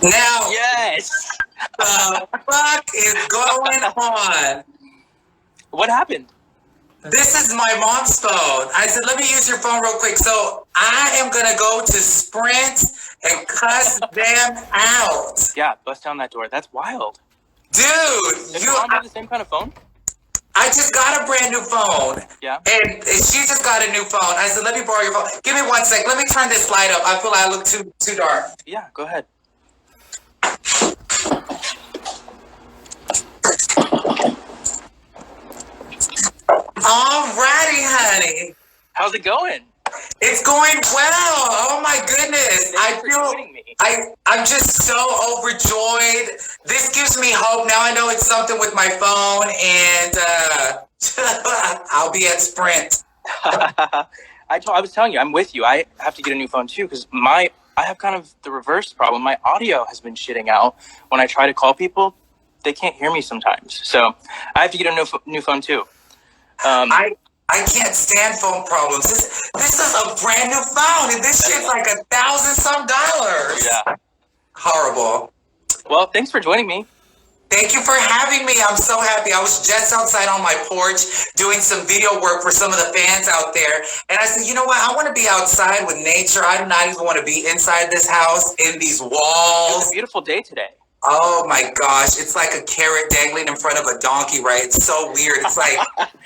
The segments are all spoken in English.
Now, Yes. the fuck is going on? What happened? This is my mom's phone. I said, let me use your phone real quick. So I am going to go to Sprint and cuss them out. Yeah, bust down that door. That's wild. Dude, Does your mom have the same kind of phone? I just got a brand new phone. Yeah. And she just got a new phone. I said, let me borrow your phone. Give me 1 sec. Let me turn this light up. I feel like I look too dark. Yeah, go ahead. Alrighty, honey. How's it going? It's going well. Oh my goodness. Thanks for joining me. I'm just so overjoyed. This gives me hope. Now I know it's something with my phone, and I'll be at Sprint. I was telling you, I'm with you. I have to get a new phone too because I have kind of the reverse problem. My audio has been shitting out when I try to call people. They can't hear me sometimes, so I have to get a new phone too. I can't stand phone problems. This is a brand new phone, and this shit's like $1,000-some. Yeah. Horrible. Well, thanks for joining me. Thank you for having me. I'm so happy. I was just outside on my porch doing some video work for some of the fans out there. And I said, you know what? I want to be outside with nature. I do not even want to be inside this house in these walls. It was a beautiful day today. Oh my gosh. It's like a carrot dangling in front of a donkey, right? It's so weird. It's like,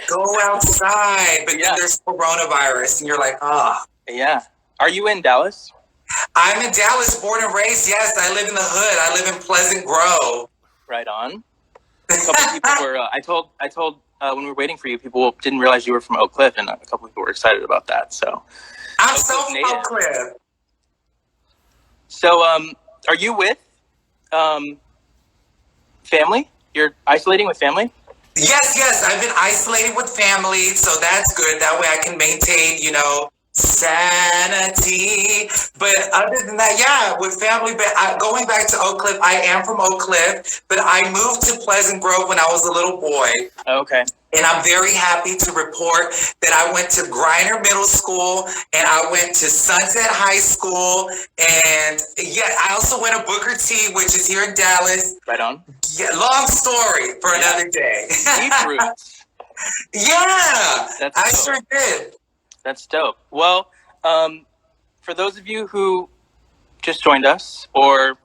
go outside, but then there's coronavirus and you're like, ah. Yeah. Are you in Dallas? I'm in Dallas, born and raised. Yes, I live in the hood. I live in Pleasant Grove. Right on. A couple people were, I told when we were waiting for you, people didn't realize you were from Oak Cliff, and a couple people were excited about that. So I'm so from Oak Cliff. So, are you with family? You're isolating with family? Yes. I've been isolated with family, so that's good. That way I can maintain, sanity. But other than that, yeah, with family. But going back to Oak Cliff, I am from Oak Cliff, but I moved to Pleasant Grove when I was a little boy. Okay. And I'm very happy to report that I went to Grande Middle School and I went to Sunset High School. And yeah, I also went to Booker T, which is here in Dallas. Right on. Yeah, long story for another day. Deep roots. Yeah, I dope. sure did. That's dope. Well, for those of you who just joined us or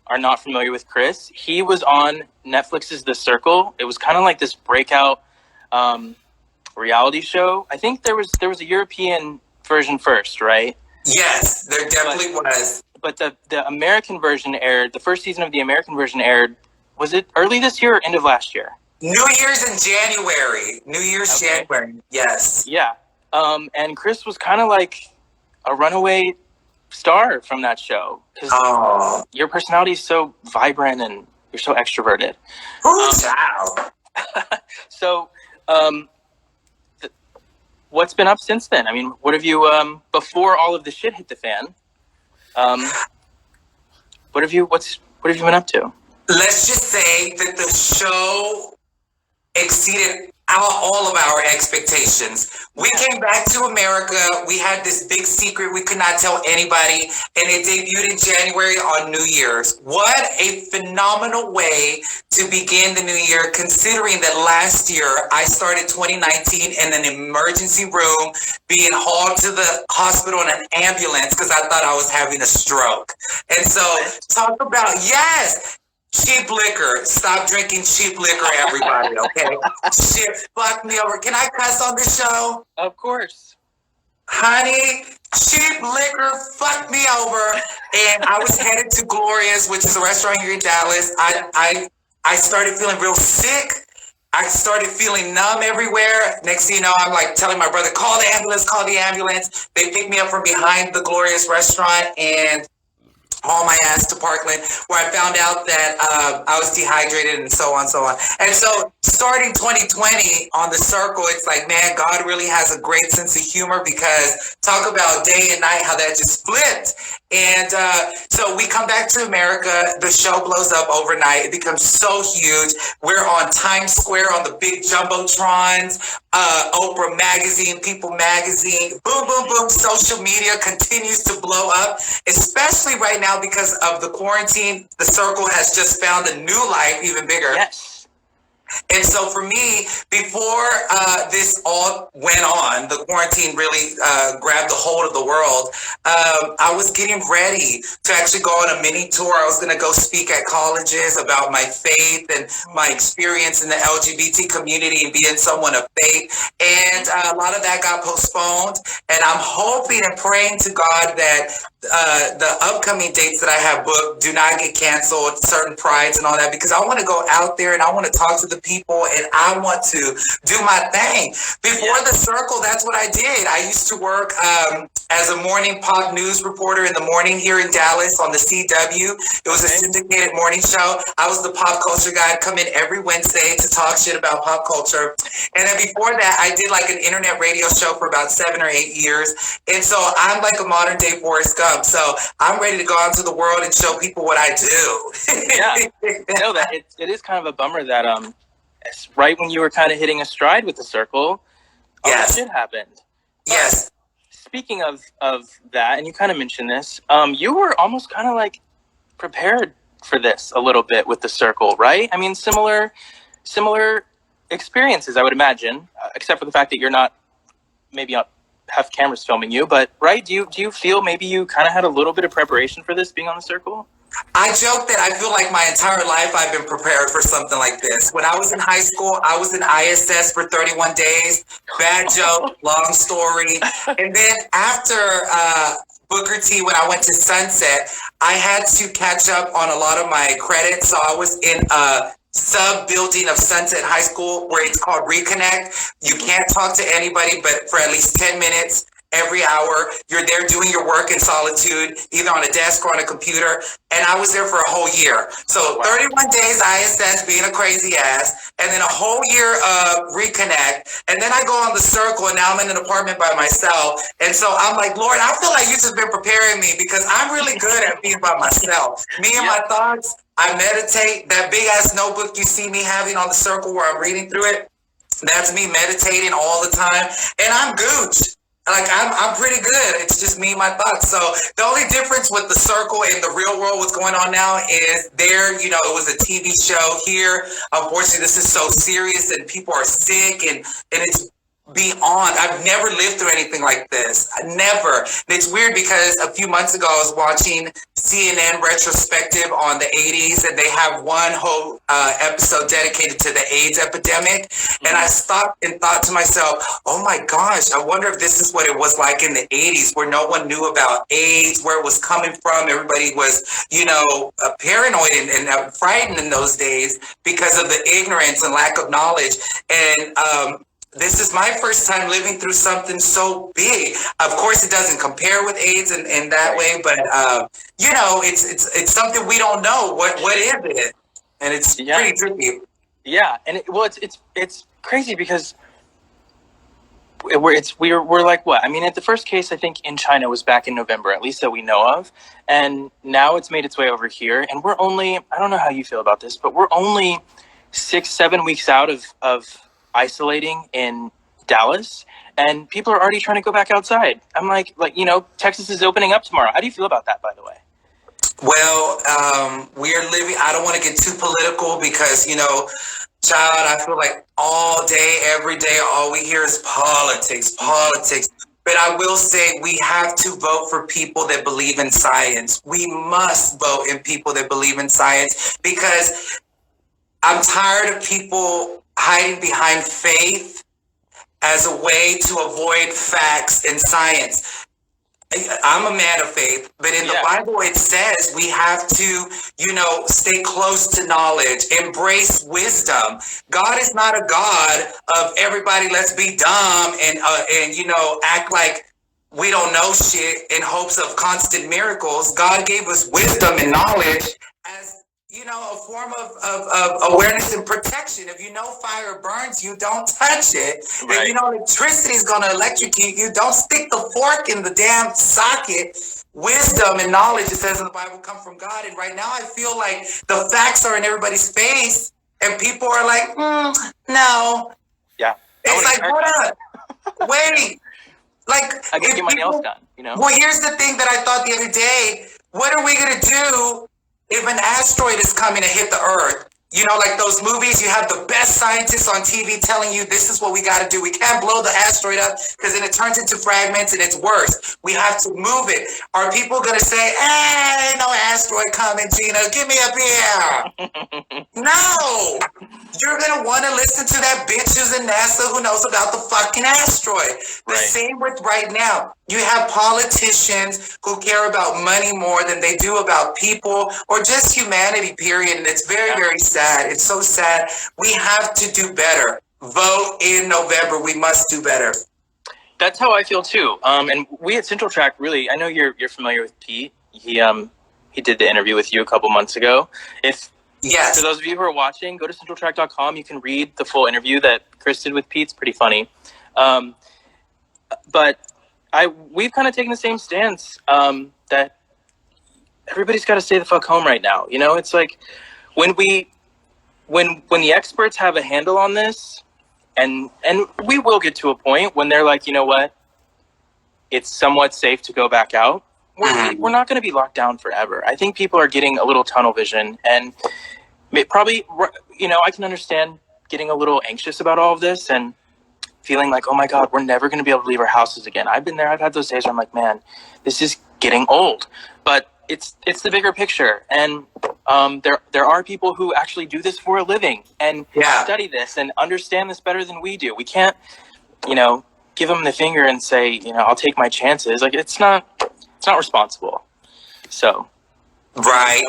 are not familiar with Chris, he was on Netflix's The Circle. It was kind of like this breakout reality show. I think there was a European version first, right? Yes, there definitely was. But the American version aired, the first season of the American version aired, was it early this year or end of last year? New Year's in January. January, yes. Yeah. And Chris was kind of like a runaway star from that show. Because your personality is so vibrant and you're so extroverted. Wow. So, what's been up since then? I mean, what have you, before all of the shit hit the fan, what have you been up to? Let's just say that the show exceeded all of our expectations. We came back to America. We had this big secret we could not tell anybody, and it debuted in January on New Year's. What a phenomenal way to begin the new year, considering that last year I started 2019 in an emergency room, being hauled to the hospital in an ambulance because I thought I was having a stroke. And so talk about, cheap liquor. Stop drinking cheap liquor, everybody, okay? Shit fucked me over. Can I cuss on this show? Of course. Honey, cheap liquor fucked me over. And I was headed to Glorious, which is a restaurant here in Dallas. I started feeling real sick. I started feeling numb everywhere. Next thing you know, I'm like telling my brother, call the ambulance. They picked me up from behind the Glorious restaurant and haul my ass to Parkland, where I found out that I was dehydrated and so on. And so starting 2020 on The Circle, it's like, man, God really has a great sense of humor, because talk about day and night, how that just flipped. And so we come back to America. The show blows up overnight. It becomes so huge. We're on Times Square on the big jumbotrons. Oprah Magazine, People Magazine, boom, boom, boom. Social media continues to blow up, especially right now because of the quarantine. The circle has just found a new life, even bigger. Yes. And so for me, before this all went on, the quarantine really grabbed a hold of the world. I was getting ready to actually go on a mini tour. I was going to go speak at colleges about my faith and my experience in the LGBT community and being someone of faith. And a lot of that got postponed. And I'm hoping and praying to God that the upcoming dates that I have booked do not get canceled, certain prides and all that, because I want to go out there and I want to talk to the people and I want to do my thing. Before the circle, that's what I did. I used to work as a morning pop news reporter in the morning here in Dallas on the CW. It was a syndicated morning show. I was the pop culture guy. I'd come in every Wednesday to talk shit about pop culture. And then before that, I did like an internet radio show for about 7 or 8 years. And so I'm like a modern day Forrest Gump. So I'm ready to go out to the world and show people what I do. Yeah. No, that it is kind of a bummer that right when you were kind of hitting a stride with the circle, all that shit happened. Yes. Speaking of that, and you kind of mentioned this, you were almost kind of like prepared for this a little bit with the circle, right? I mean, similar experiences, I would imagine, except for the fact that you're not maybe not have cameras filming you, but right? Do you feel maybe you kind of had a little bit of preparation for this being on the circle? I joke that I feel like my entire life I've been prepared for something like this. When I was in high school, I was in ISS for 31 days. Bad joke, long story. And then after Booker T, when I went to Sunset, I had to catch up on a lot of my credits. So I was in a sub-building of Sunset High School where it's called Reconnect. You can't talk to anybody but for at least 10 minutes. Every hour, you're there doing your work in solitude, either on a desk or on a computer. And I was there for a whole year. So 31 days ISS being a crazy ass, and then a whole year of Reconnect. And then I go on the circle, and now I'm in an apartment by myself. And so I'm like, Lord, I feel like you've just been preparing me because I'm really good at being by myself. Me and my thoughts, I meditate. That big ass notebook you see me having on the circle where I'm reading through it, that's me meditating all the time. And I'm Gooch. Like, I'm pretty good. It's just me and my thoughts. So the only difference with the circle and the real world, what's going on now, is there, you know, it was a TV show. Here, unfortunately, this is so serious and people are sick and it's beyond. I've never lived through anything like this. I never. And it's weird because a few months ago, I was watching CNN retrospective on the 80s, and they have one whole episode dedicated to the AIDS epidemic. And I stopped and thought to myself, oh my gosh, I wonder if this is what it was like in the 80s, where no one knew about AIDS, where it was coming from. Everybody was, you know, paranoid and frightened in those days because of the ignorance and lack of knowledge. And this is my first time living through something so big. Of course, it doesn't compare with AIDS in that way, but you know, it's something we don't know. What is it? And it's pretty tricky. Yeah, and it's crazy because we're like what? I mean, at the first case, I think in China was back in November, at least that we know of, and now it's made its way over here, and we're only, I don't know how you feel about this, but we're only 6-7 weeks out of isolating in Dallas, and people are already trying to go back outside. I'm like, you know, Texas is opening up tomorrow. How do you feel about that, by the way? Well, we're living, I don't want to get too political because, you know, child, I feel like all day, every day, all we hear is politics. But I will say we have to vote for people that believe in science. We must vote in people that believe in science because I'm tired of people hiding behind faith as a way to avoid facts and science. I'm a man of faith, but in the Bible it says we have to, you know, stay close to knowledge, embrace wisdom. God is not a God of everybody, let's be dumb and you know, act like we don't know shit in hopes of constant miracles. God gave us wisdom and knowledge as, you know, a form of awareness and protection. If you know fire burns you, don't touch it. Right. If you know electricity is going to electrocute you, don't stick the fork in the damn socket. Wisdom and knowledge, it says in the Bible, come from God. And right now I feel like the facts are in everybody's face and people are like, no. Yeah. It's like, hold up, wait. Like, I gotta get my nails done, you know? Well, here's the thing that I thought the other day. What are we going to do if an asteroid is coming to hit the Earth? You know, like those movies, you have the best scientists on TV telling you this is what we got to do. We can't blow the asteroid up because then it turns into fragments and it's worse. We have to move it. Are people going to say, hey, no asteroid coming, Gina, get me up here? No. You're going to want to listen to that bitch who's in NASA who knows about the fucking asteroid. The same with right now. You have politicians who care about money more than they do about people or just humanity, period. And it's very, very sad. It's so sad. We have to do better. Vote in November. We must do better. That's how I feel too. And we at Central Track, really, I know you're familiar with Pete. He did the interview with you a couple months ago. Yes. For those of you who are watching, go to centraltrack.com. You can read the full interview that Chris did with Pete. It's pretty funny. But we've kind of taken the same stance that everybody's got to stay the fuck home right now. You know, it's like when the experts have a handle on this, and we will get to a point when they're like, you know what, it's somewhat safe to go back out. We're not going to be locked down forever. I think people are getting a little tunnel vision, and probably, you know, I can understand getting a little anxious about all of this and feeling like, oh my God, we're never going to be able to leave our houses again. I've been there. I've had those days where I'm like, man, this is getting old. But it's the bigger picture. And there are people who actually do this for a living and study this and understand this better than we do. We can't, you know, give them the finger and say, you know, I'll take my chances. Like, it's not responsible. So. Right.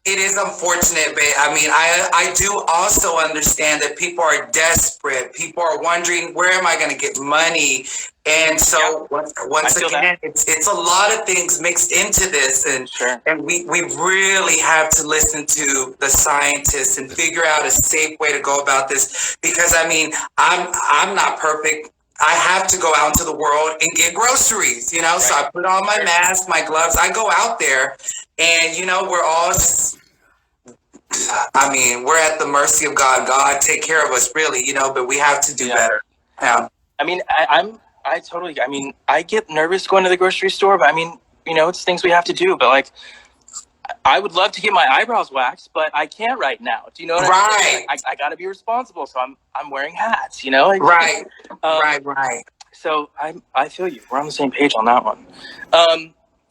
It is unfortunate, but I mean, I do also understand that people are desperate. People are wondering, where am I going to get money? And so once again, it's a lot of things mixed into this. And we really have to listen to the scientists and figure out a safe way to go about this. Because I mean, I'm not perfect. I have to go out into the world and get groceries, you know, so I put on my mask, my gloves, I go out there and, you know, we're all just, I mean, we're at the mercy of God. God take care of us really, you know, but we have to do better. Yeah. I mean, I get nervous going to the grocery store, but I mean, you know, it's things we have to do, but like, I would love to get my eyebrows waxed, but I can't right now. Do you know what I mean? I got to be responsible, so I'm wearing hats. You know? Right. So I feel you. We're on the same page on that one.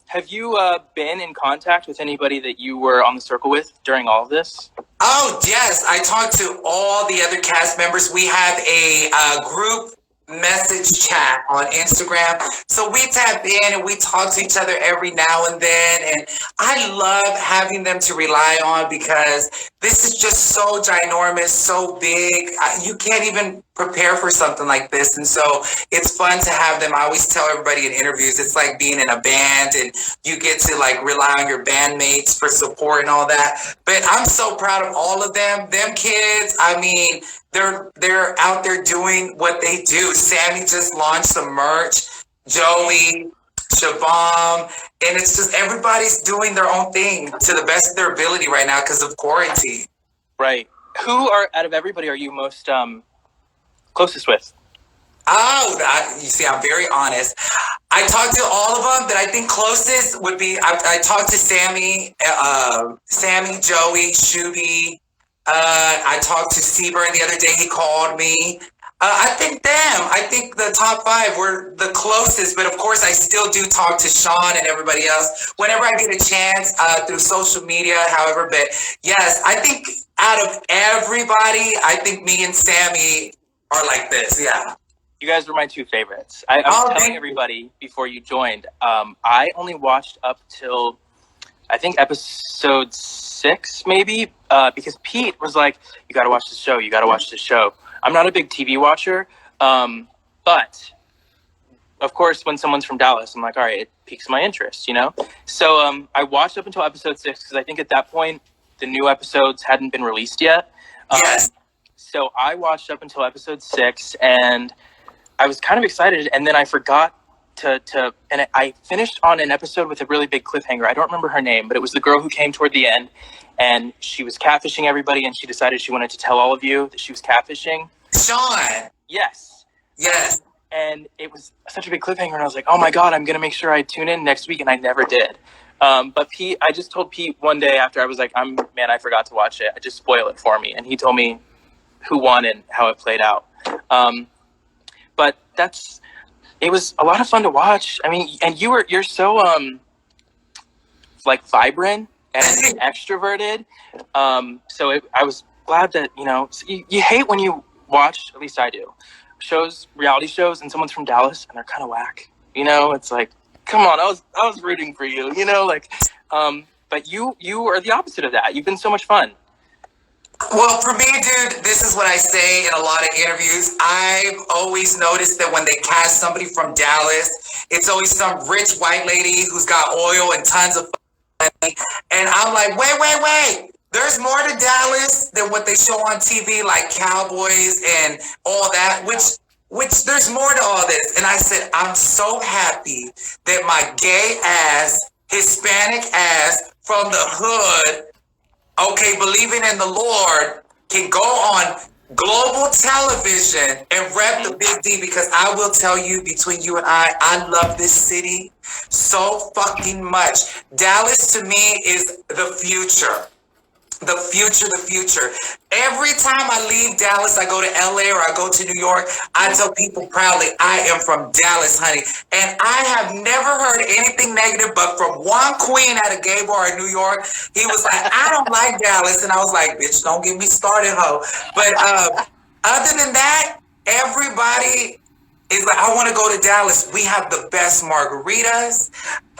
Have you been in contact with anybody that you were on the circle with during all of this? Oh yes, I talked to all the other cast members. We have a group message chat on Instagram, so we tap in and we talk to each other every now and then, and I love having them to rely on because this is just so ginormous, so big, you can't even prepare for something like this, and so it's fun to have them. I always tell everybody in interviews, it's like being in a band and you get to like rely on your bandmates for support and all that, but I'm so proud of all of them kids. I mean, they're out there doing what they do. Sammy just launched some merch, Joey, Shabam, and it's just everybody's doing their own thing to the best of their ability right now because of quarantine. Right. Who out of everybody are you most closest with? Oh, you see, I'm very honest. I talked to all of them, but I think closest would be, I talked to Sammy, Joey, Shuby. I talked to Seaburn the other day. He called me. I think the top five were the closest, but of course I still do talk to Sean and everybody else whenever I get a chance through social media, however, but yes, I think out of everybody, I think me and Sammy are like this, yeah. You guys were my two favorites. I was telling everybody before you joined, I only watched up till, I think, episode 6, maybe, because Pete was like, you got to watch the show, you got to watch the show. I'm not a big TV watcher, but of course, when someone's from Dallas, I'm like, all right, it piques my interest, you know? So I watched up until episode 6 because I think at that point, the new episodes hadn't been released yet. Yes. So I watched up until episode 6 and I was kind of excited, and then I forgot and I finished on an episode with a really big cliffhanger. I don't remember her name, but it was the girl who came toward the end, and she was catfishing everybody, and she decided she wanted to tell all of you that she was catfishing. Sean. Yes. Yes. And it was such a big cliffhanger, and I was like, oh my God, I'm going to make sure I tune in next week, and I never did. But Pete, I just told Pete one day after I was like, man, I forgot to watch it. Just spoil it for me. And he told me who won and how it played out. But it was a lot of fun to watch. I mean, and you're so like vibrant and extroverted. So I was glad that, you hate when you watch, at least I do, reality shows, and someone's from Dallas and they're kind of whack. It's like, come on, I was rooting for you, but you are the opposite of that. You've been so much fun. Well, for me, dude, this is what I say in a lot of interviews. I've always noticed that when they cast somebody from Dallas, it's always some rich white lady who's got oil and tons of money. And I'm like, wait. There's more to Dallas than what they show on TV, like Cowboys and all that, which there's more to all this. And I said, I'm so happy that my gay ass, Hispanic ass from the hood, believing in the Lord, can go on global television and rep the big D, because I will tell you, between you and I love this city so fucking much. Dallas to me is the future. The future. Every time I leave Dallas, I go to LA or I go to New York, I tell people proudly, I am from Dallas, honey. And I have never heard anything negative, but from one queen at a gay bar in New York, he was like, I don't like Dallas. And I was like, bitch, don't get me started, ho. But other than that, everybody is like, I want to go to Dallas. We have the best margaritas.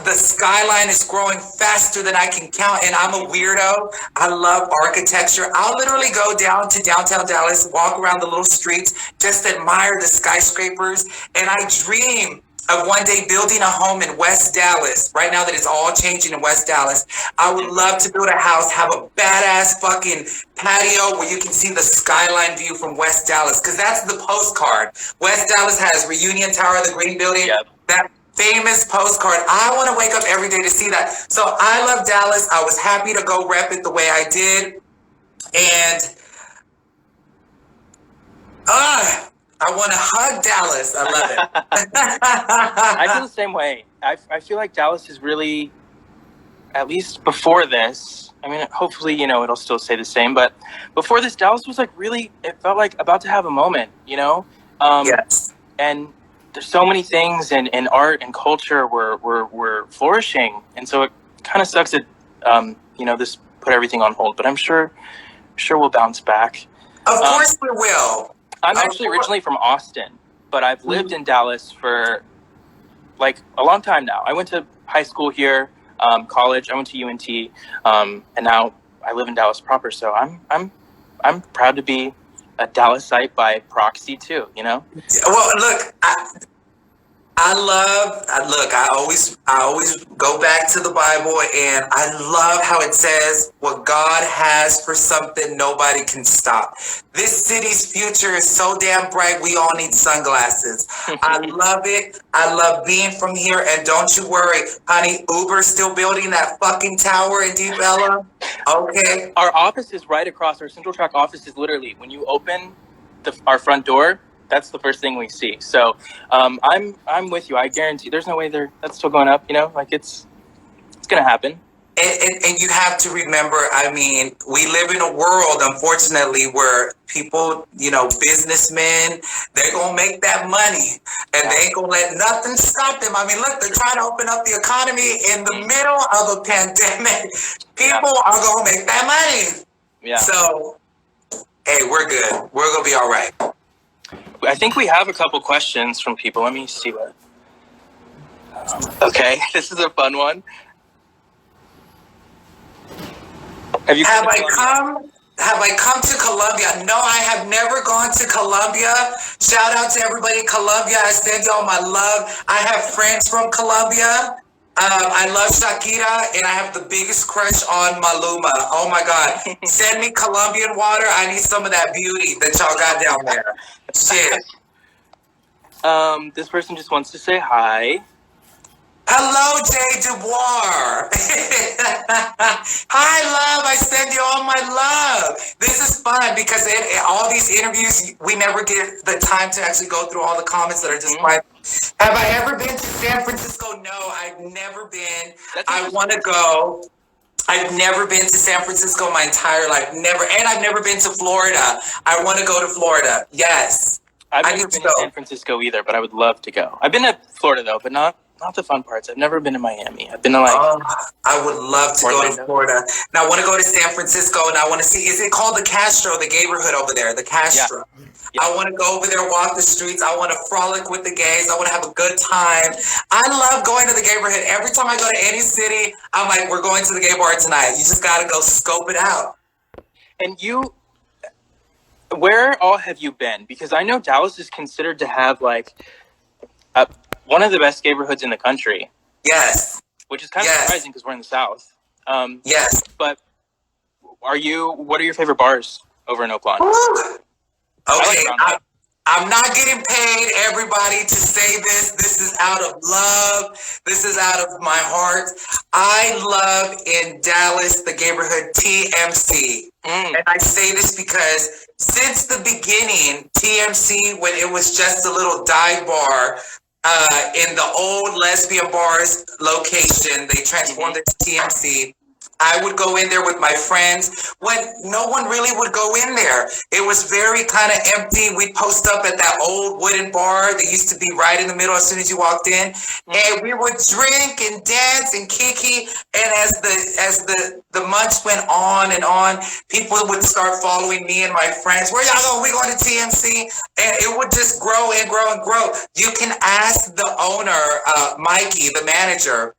The skyline is growing faster than I can count, and I'm a weirdo. I love architecture. I'll literally go down to downtown Dallas, walk around the little streets, just admire the skyscrapers, and I dream of one day building a home in West Dallas. Right now that it's all changing in West Dallas, I would love to build a house, have a badass fucking patio where you can see the skyline view from West Dallas, because that's the postcard. West Dallas has Reunion Tower, the green building. Yep. That famous postcard. I want to wake up every day to see that. So I love Dallas. I was happy to go rep it the way I did. And I want to hug Dallas. I love it. I feel the same way. I feel like Dallas is really, at least before this, I mean, hopefully, it'll still stay the same, but before this, Dallas was like really, it felt like about to have a moment, Yes. And there's so many things in art and culture were flourishing. And so it kind of sucks that, this put everything on hold, but I'm sure we'll bounce back. Of course we will. I'm actually originally from Austin, but I've lived in Dallas for like a long time now. I went to high school here, college. I went to UNT, and now I live in Dallas proper. So I'm proud to be a Dallasite by proxy too. Well, look, I always go back to the Bible, and I love how it says, what God has for something, nobody can stop. This city's future is so damn bright, we all need sunglasses. I love it. I love being from here, and don't you worry, honey, Uber's still building that fucking tower in Deep Ellum. Okay. Our office is right across. Our Central Track office is literally, when you open our front door, that's the first thing we see. So I'm with you. I guarantee there's no way that's still going up. Like it's gonna happen. And you have to remember, I mean, we live in a world, unfortunately, where people, businessmen, they're going to make that money, and they ain't going to let nothing stop them. I mean, look, they're trying to open up the economy in the middle of a pandemic. People are going to make that money. Yeah. So, hey, we're good. We're going to be all right. I think we have a couple questions from people. Let me see what. Okay, this is a fun one. Have I come to Colombia? No, I have never gone to Colombia. Shout out to everybody in Colombia. I send y'all my love. I have friends from Colombia. I love Shakira, and I have the biggest crush on Maluma. Oh my God. Send me Colombian water. I need some of that beauty that y'all got down there. Shit. This person just wants to say hi. Hello, Jay Dubois. Hi, love. I send you all my love. This is fun because all these interviews, we never get the time to actually go through all the comments that are just private. Have I ever been to San Francisco? No, I've never been. I want to go. I've never been to San Francisco my entire life. Never. And I've never been to Florida. I want to go to Florida. Yes. I've never been to San Francisco either, but I would love to go. I've been to Florida, though, but not the fun parts. I've never been to Miami. I've been to I would love to go to Florida. Now I want to go to San Francisco, and I want to see. Is it called the Castro, the neighborhood over there? The Castro. Yeah. I want to go over there, walk the streets. I want to frolic with the gays. I want to have a good time. I love going to the neighborhood. Every time I go to any city, I'm like, we're going to the gay bar tonight. You just got to go scope it out. And you, where all have you been? Because I know Dallas is considered to have like one of the best neighborhoods in the country. Yes. Which is kind of surprising because we're in the South. Yes. But what are your favorite bars over in Oakland? Okay, I'm not getting paid, everybody, to say this. This is out of love. This is out of my heart. I love in Dallas the neighborhood TMC. And I say this because since the beginning, TMC, when it was just a little dive bar in the old lesbian bars location, they transformed it to TMC. I would go in there with my friends when no one really would go in there. It was very kind of empty. We'd post up at that old wooden bar that used to be right in the middle as soon as you walked in. And we would drink and dance and kiki. And as the months went on and on, people would start following me and my friends. Where y'all going? We going to TMC. And it would just grow and grow and grow. You can ask the owner, Mikey, the manager.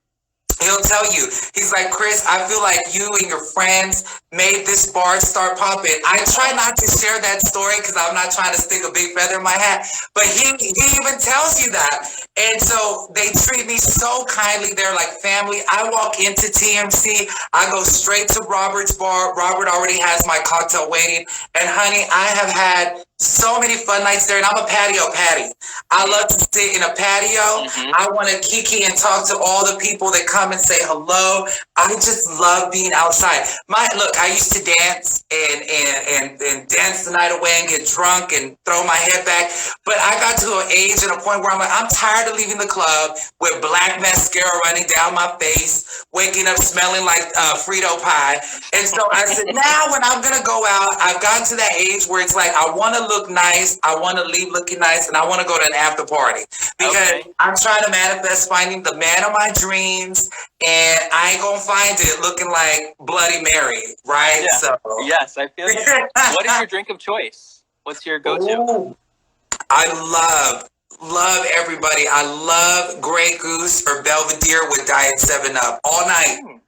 He'll tell you, he's like, Chris, I feel like you and your friends made this bar start popping. I try not to share that story because I'm not trying to stick a big feather in my hat, but he even tells you that. And so they treat me so kindly. They're like family. I walk into TMC. I go straight to Robert's bar. Robert already has my cocktail waiting. And honey, I have had so many fun nights there, and I'm a patio patty. I love to sit in a patio. I want to kiki and talk to all the people that come and say hello. I just love being outside. I used to dance and dance the night away and get drunk and throw my head back. But I got to an age and a point where I'm like, I'm tired of leaving the club with black mascara running down my face, waking up smelling like Frito pie. And so I said, now when I'm gonna go out, I've gotten to that age where it's like I want to look nice, I want to leave looking nice, and I want to go to an after party because I'm trying to manifest finding the man of my dreams, and I ain't gonna find it looking like Bloody Mary, right? Yeah. So yes, I feel you. What is your drink of choice? What's your go-to? Ooh, I love everybody. I love Grey Goose or Belvedere with Diet 7-Up all night.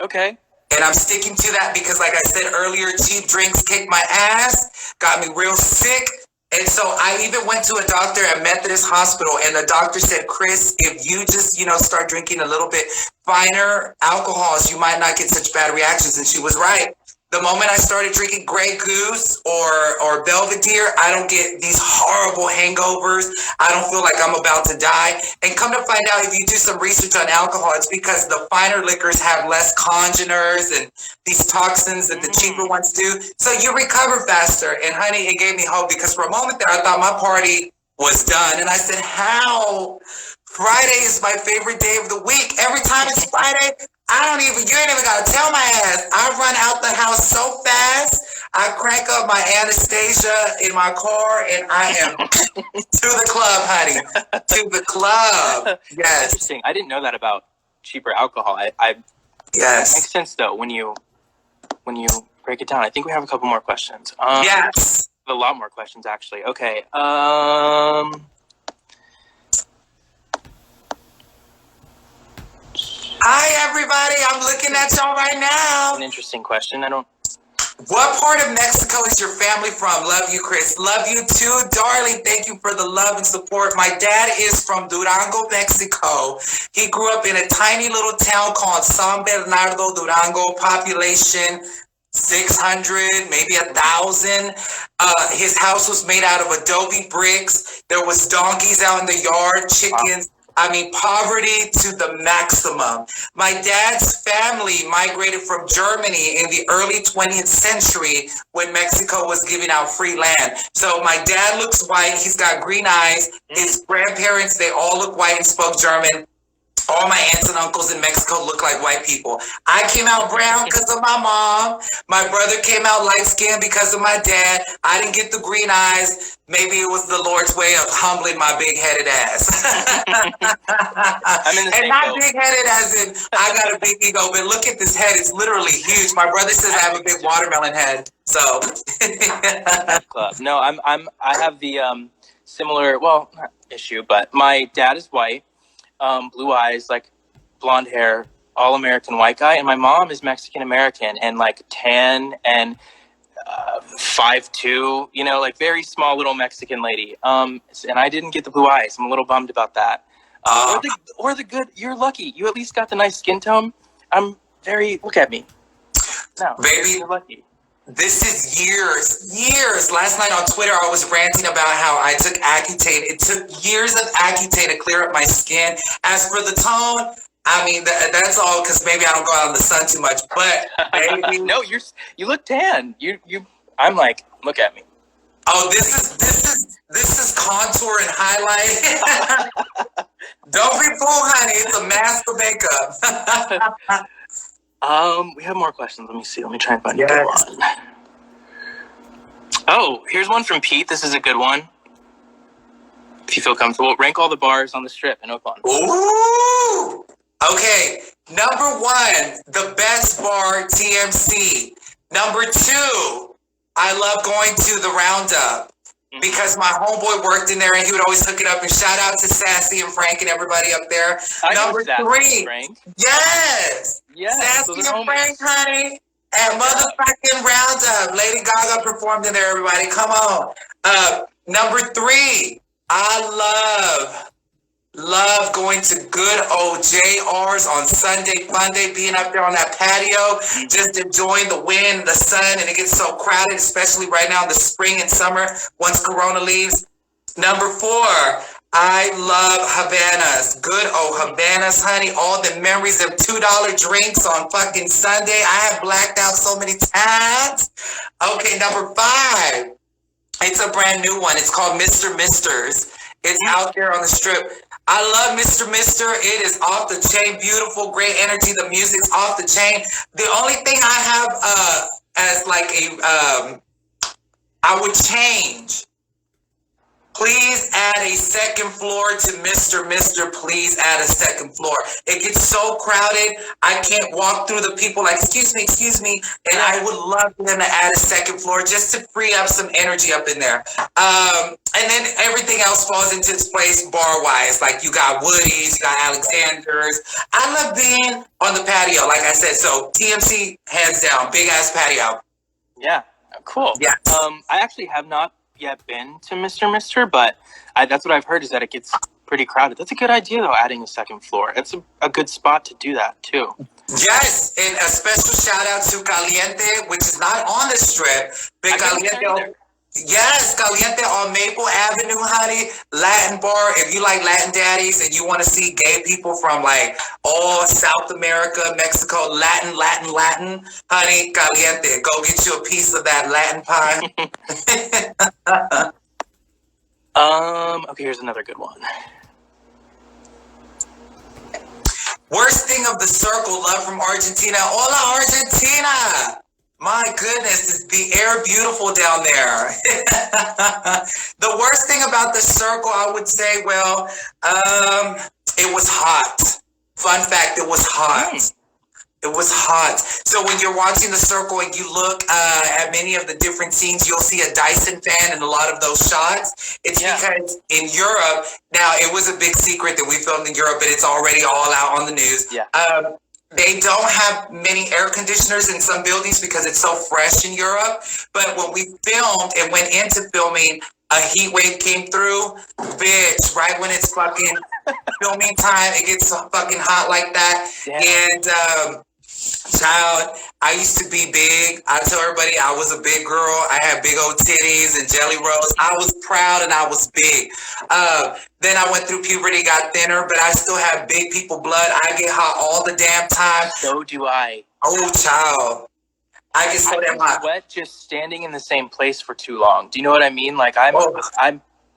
Okay. And I'm sticking to that because, like I said earlier, cheap drinks kicked my ass, got me real sick. And so I even went to a doctor at Methodist Hospital, and the doctor said, Chris, if you just, start drinking a little bit finer alcohols, you might not get such bad reactions. And she was right. The moment I started drinking Grey Goose or Belvedere, I don't get these horrible hangovers. I don't feel like I'm about to die. And come to find out, if you do some research on alcohol, it's because the finer liquors have less congeners and these toxins that the cheaper ones do. So you recover faster. And honey, it gave me hope because for a moment there, I thought my party was done. And I said, how? Friday is my favorite day of the week. Every time it's Friday, you ain't even gotta tell my ass. I run out the house so fast. I crank up my Anastasia in my car and I am to the club, honey. To the club. Yes. Interesting. I didn't know that about cheaper alcohol. Yes. It makes sense though when you break it down. I think we have a couple more questions. Yes. A lot more questions actually. Okay. Hi, everybody. I'm looking at y'all right now. An interesting question. What part of Mexico is your family from? Love you, Chris. Love you too, darling. Thank you for the love and support. My dad is from Durango, Mexico. He grew up in a tiny little town called San Bernardo, Durango, population 600, maybe 1,000. His house was made out of adobe bricks. There was donkeys out in the yard, chickens. I mean, poverty to the maximum. My dad's family migrated from Germany in the early 20th century when Mexico was giving out free land. So my dad looks white. He's got green eyes. His grandparents, they all look white and spoke German. All my aunts and uncles in Mexico look like white people. I came out brown because of my mom. My brother came out light skinned because of my dad. I didn't get the green eyes. Maybe it was the Lord's way of humbling my big headed ass. I'm in the and same not boat. big headed as in I got a big ego, but look at this head. It's literally huge. My brother says I have a big watermelon head. So No, I have the similar, well, not issue, but my dad is white. Blue eyes, like blonde hair, all American white guy, and my mom is Mexican American and like tan and 5'2", you know, like very small little Mexican lady. And I didn't get the blue eyes. I'm a little bummed about that. Or the good. You're lucky. You at least got the nice skin tone. Look at me. No, baby, you're lucky. This is years. Last night on Twitter, I was ranting about how I took Accutane. It took years of Accutane to clear up my skin. As for the tone, I mean, that's all because maybe I don't go out in the sun too much. But baby, no, you look tan. I'm like, look at me. Oh, this is contour and highlight. Don't be fooled, honey. It's a mask of makeup. We have more questions. Let me see. Let me try and find a good one. Oh, here's one from Pete. This is a good one. If you feel comfortable, rank all the bars on the Strip in Oakland. Ooh. Okay. Number 1, the best bar, TMC. Number 2, I love going to the Roundup because my homeboy worked in there and he would always hook it up. And shout out to Sassy and Frank and everybody up there. Number 3, Frank. Yes, Sassy and Frank, honey, and motherfucking Roundup. Lady Gaga performed in there. Everybody, come on. Number 3, I love going to good old JR's on Sunday, Monday, being up there on that patio, just enjoying the wind, the sun, and it gets so crowded, especially right now in the spring and summer once Corona leaves. Number 4, I love Havanas. Good old Havanas, honey. All the memories of $2 drinks on fucking Sunday. I have blacked out so many times. Okay, number 5. It's a brand new one. It's called Mr. Mister's. It's out there on the Strip. I love Mr. Mister. It is off the chain, beautiful, great energy. The music's off the chain. The only thing I have as like I would change. Please add a second floor to Mr. Mister. Please add a second floor. It gets so crowded. I can't walk through the people like, excuse me. And I would love for them to add a second floor just to free up some energy up in there. And then everything else falls into its place bar-wise. Like you got Woody's, you got Alexander's. I love being on the patio, like I said. So TMC, hands down, big-ass patio. Yeah, cool. Yeah. I actually have not yet been to Mr. Mister, but that's what I've heard is that it gets pretty crowded. That's a good idea, though, adding a second floor. It's a good spot to do that, too. Yes, and a special shout-out to Caliente, which is not on the Strip, but Caliente... Yes, Caliente on Maple Avenue, honey. Latin bar. If you like Latin daddies and you want to see gay people from like all South America, Mexico, Latin, honey, Caliente. Go get you a piece of that Latin pie. Okay, here's another good one. Worst thing of the circle, love from Argentina. Hola, Argentina. My goodness, is the air beautiful down there. The worst thing about the circle, I would say, well, it was hot. Fun fact, it was hot. It was hot. So when you're watching the circle and you look at many of the different scenes, you'll see a Dyson fan in a lot of those shots. It's because in Europe, now it was a big secret that we filmed in Europe, but it's already all out on the news. Yeah. They don't have many air conditioners in some buildings because it's so fresh in Europe. But when we filmed and went into filming, a heat wave came through. Bitch, right when it's fucking filming time, it gets so fucking hot like that. Yeah. And Child, I used to be big. I tell everybody I was a big girl. I had big old titties and jelly rolls. I was proud and I was big. Then I went through puberty, got thinner, but I still have big people blood. I get hot all the damn time. So do I. Oh, child. I get so damn hot. Sweat just standing in the same place for too long. Do you know what I mean? Like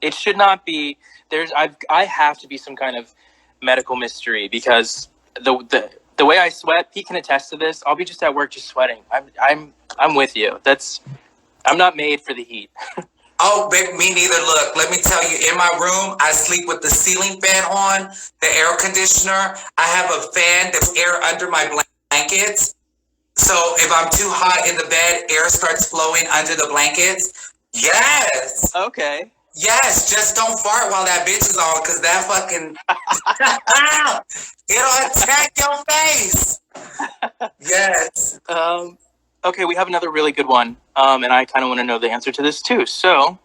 it should not be. I have to be some kind of medical mystery because the way I sweat, Pete can attest to this. I'll be just at work, just sweating. I'm with you. I'm not made for the heat. Oh, baby, me neither. Look, let me tell you, in my room, I sleep with the ceiling fan on, the air conditioner. I have a fan that's air under my blankets. So if I'm too hot in the bed, air starts flowing under the blankets. Yes. Okay. Yes, just don't fart while that bitch is on, because that fucking... it'll attack your face. Yes. Okay, we have another really good one, and I kind of want to know the answer to this too. So,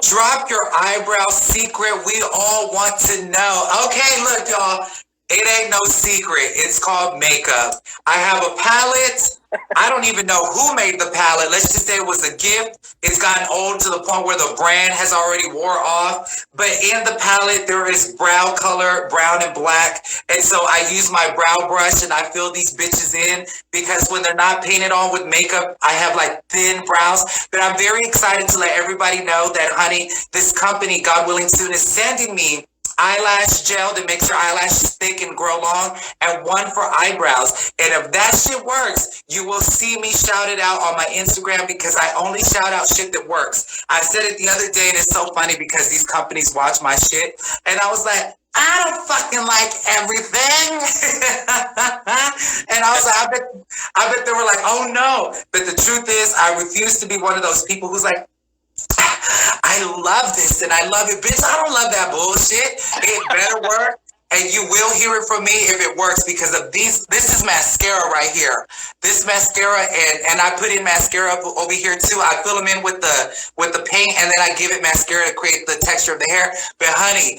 drop your eyebrow secret. We all want to know. Okay, look, y'all. It ain't no secret. It's called makeup. I have a palette. I don't even know who made the palette. Let's just say it was a gift. It's gotten old to the point where the brand has already wore off. But in the palette, there is brow color, brown and black. And so I use my brow brush and I fill these bitches in because when they're not painted on with makeup, I have like thin brows. But I'm very excited to let everybody know that, honey, this company, God willing soon, is sending me eyelash gel that makes your eyelashes thick and grow long, and one for eyebrows. And if that shit works, you will see me shout it out on my Instagram because I only shout out shit that works. I said it the other day, and it's so funny because these companies watch my shit, and I was like, I don't fucking like everything. And I was like, I bet they were like, oh no. But the truth is, I refuse to be one of those people who's like, I love this and I love it. Bitch, I don't love that bullshit. It better work. And you will hear it from me if it works because of these. This is mascara right here. This mascara, and I put in mascara over here too. I fill them in with the paint and then I give it mascara to create the texture of the hair. But honey,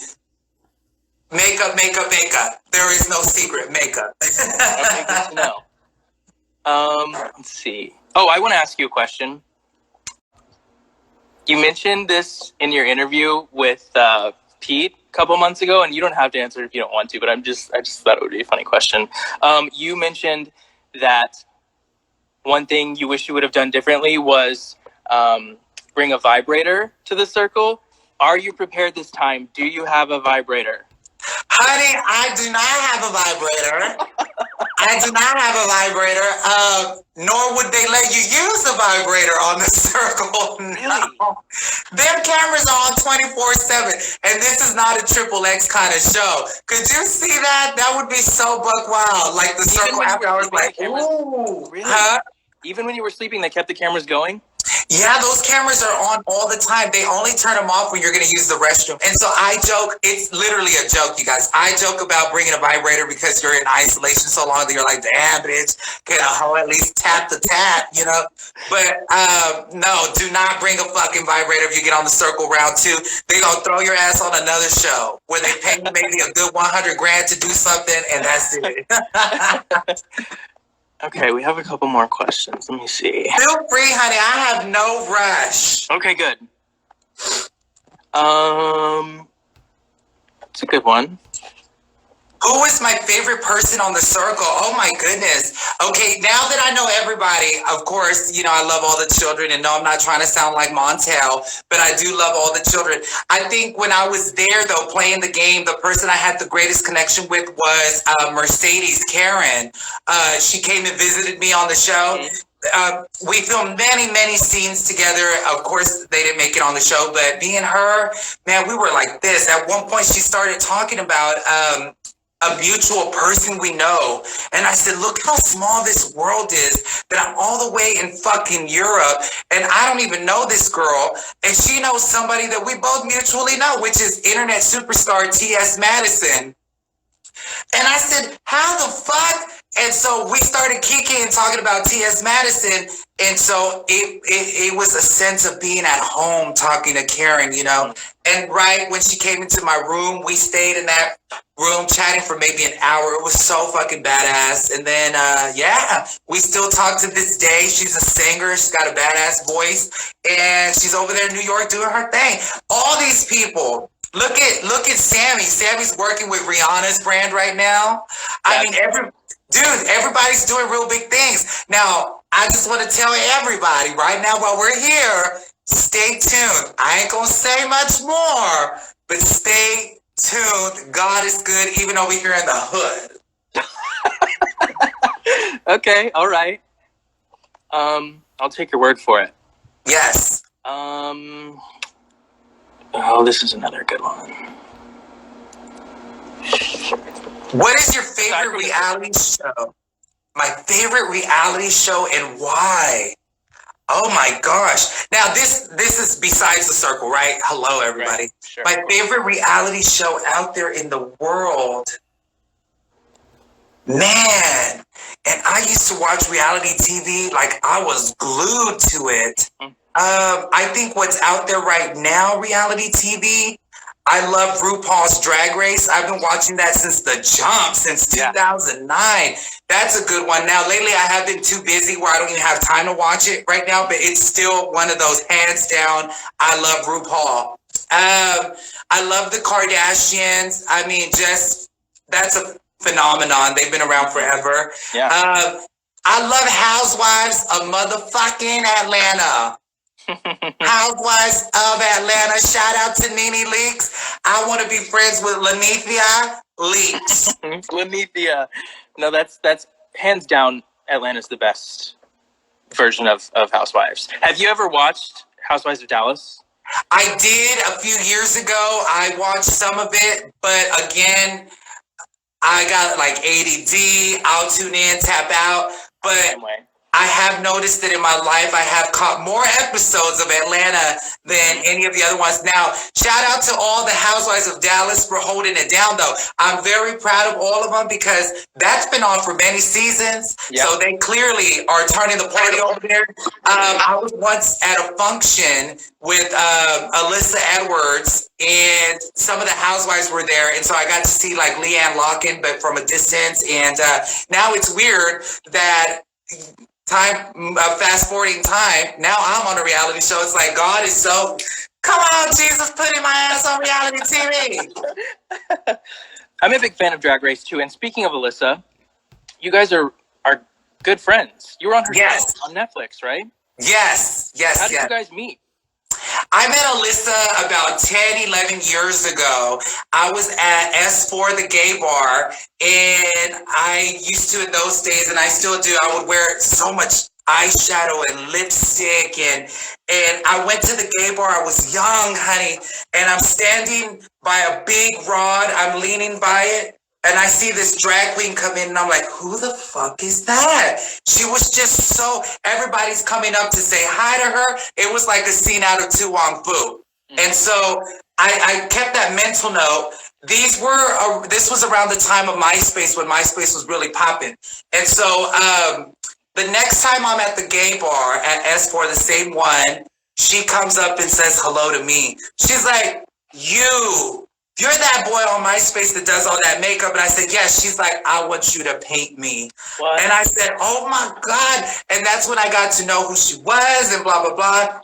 makeup, makeup, makeup. There is no secret makeup. Okay, good to know. Let's see. Oh, I want to ask you a question. You mentioned this in your interview with Pete a couple months ago, and you don't have to answer if you don't want to, but I just thought it would be a funny question. You mentioned that one thing you wish you would have done differently was bring a vibrator to the circle. Are you prepared this time? Do you have a vibrator? Honey, I do not have a vibrator. I do not have a vibrator, nor would they let you use a vibrator on the circle. Really? No. Them cameras are on 24/7, and this is not a triple X kind of show. Could you see that? That would be so buck wild. Like the circle after I was like, ooh. Really? Huh? Even when you were sleeping, they kept the cameras going? Yeah, those cameras are on all the time. They only turn them off when you're going to use the restroom. And so I joke, it's literally a joke, you guys. I joke about bringing a vibrator because you're in isolation so long that you're like, damn, bitch, can a hoe at least tap the tap, you know? But no, do not bring a fucking vibrator if you get on the circle round 2. They're going to throw your ass on another show where they pay you maybe a good $100,000 to do something, and that's it. Okay, we have a couple more questions. Let me see. Feel free, honey. I have no rush. Okay, good. It's a good one. Who is my favorite person on the circle? Oh my goodness. Okay, now that I know everybody, of course, you know, I love all the children, and no, I'm not trying to sound like Montel, but I do love all the children. I think when I was there, though, playing the game, the person I had the greatest connection with was Mercedes Karen. She came and visited me on the show. We filmed many scenes together. Of course, they didn't make it on the show, but me and her, man, we were like this. At one point, she started talking about a mutual person we know. And I said, look how small this world is, that I'm all the way in fucking Europe, and I don't even know this girl. And she knows somebody that we both mutually know, which is internet superstar T.S. Madison. And I said, how the fuck? And so we started kicking and talking about T.S. Madison. And so it was a sense of being at home talking to Karen, you know. And right when she came into my room, we stayed in that room chatting for maybe an hour. It was so fucking badass. And then, yeah, we still talk to this day. She's a singer. She's got a badass voice. And she's over there in New York doing her thing. All these people. Look at Sammy. Sammy's working with Rihanna's brand right now. I mean, everybody's doing real big things. Now, I just want to tell everybody right now while we're here, stay tuned. I ain't going to say much more, but stay tuned. God is good, even over here in the hood. Okay, all right. I'll take your word for it. Yes. Oh, this is another good one. What is your favorite reality show? My favorite reality show and why? Oh my gosh. Now this is besides the circle, right? Hello, everybody. Right, sure. My favorite reality show out there in the world. Man. And I used to watch reality TV like I was glued to it. I think what's out there right now, reality TV, I love RuPaul's Drag Race. I've been watching that since the jump, since 2009. That's a good one. Now, lately, I have been too busy where I don't even have time to watch it right now, but it's still one of those hands down. I love RuPaul. I love the Kardashians. I mean, just that's a phenomenon. They've been around forever. Yeah. I love Housewives of motherfucking Atlanta. Housewives of Atlanta. Shout out to Nene Leakes. I want to be friends with Lanithia Leakes. Lanithia. No, that's hands down. Atlanta's the best version of Housewives. Have you ever watched Housewives of Dallas? I did a few years ago. I watched some of it, but again, I got like ADD. I'll tune in, tap out. But I have noticed that in my life, I have caught more episodes of Atlanta than any of the other ones. Now, shout out to all the Housewives of Dallas for holding it down, though. I'm very proud of all of them because that's been on for many seasons. Yep. So they clearly are turning the party over there. I was once at a function with Alyssa Edwards, and some of the housewives were there. And so I got to see like Leanne Locken, but from a distance. And now it's weird that fast forwarding time, now I'm on a reality show. It's like God is so, come on, Jesus, putting my ass on reality TV. I'm a big fan of Drag Race too. And speaking of Alyssa, you guys are good friends. You were on her show on Netflix, right? Yes. How did you guys meet? I met Alyssa about 10, 11 years ago. I was at S4, the gay bar, and I used to in those days, and I still do, I would wear so much eyeshadow and lipstick, and I went to the gay bar. I was young, honey, and I'm standing by a big rod. I'm leaning by it, and I see this drag queen come in, and I'm like, who the fuck is that? She was just so, everybody's coming up to say hi to her. It was like a scene out of Tu Wong Fu. And so I kept that mental note. This was around the time of MySpace, when MySpace was really popping. And so the next time I'm at the gay bar at S4, the same one, she comes up and says hello to me. She's like, you're that boy on MySpace that does all that makeup. And I said, yes. She's like, I want you to paint me. What? And I said, oh my God. And that's when I got to know who she was and blah, blah, blah.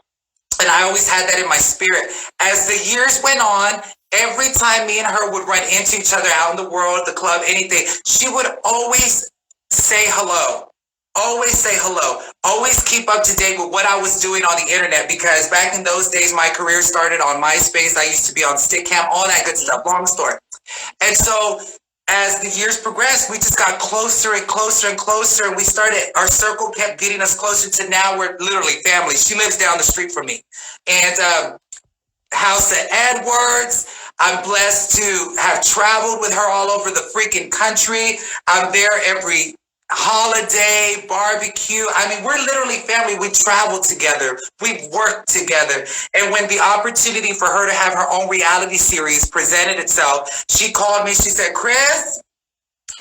And I always had that in my spirit. As the years went on, every time me and her would run into each other out in the world, the club, anything, she would always say hello. Always say hello. Always keep up to date with what I was doing on the internet, because back in those days, my career started on MySpace. I used to be on Stickcam, all that good stuff. Long story. And so as the years progressed, we just got closer and closer and closer. And we started, our circle kept getting us closer to now we're literally family. She lives down the street from me. And House of Edwards, I'm blessed to have traveled with her all over the freaking country. I'm there every holiday, barbecue. I mean, we're literally family. We travel together. We work together. And when the opportunity for her to have her own reality series presented itself, she called me. She said, Chris,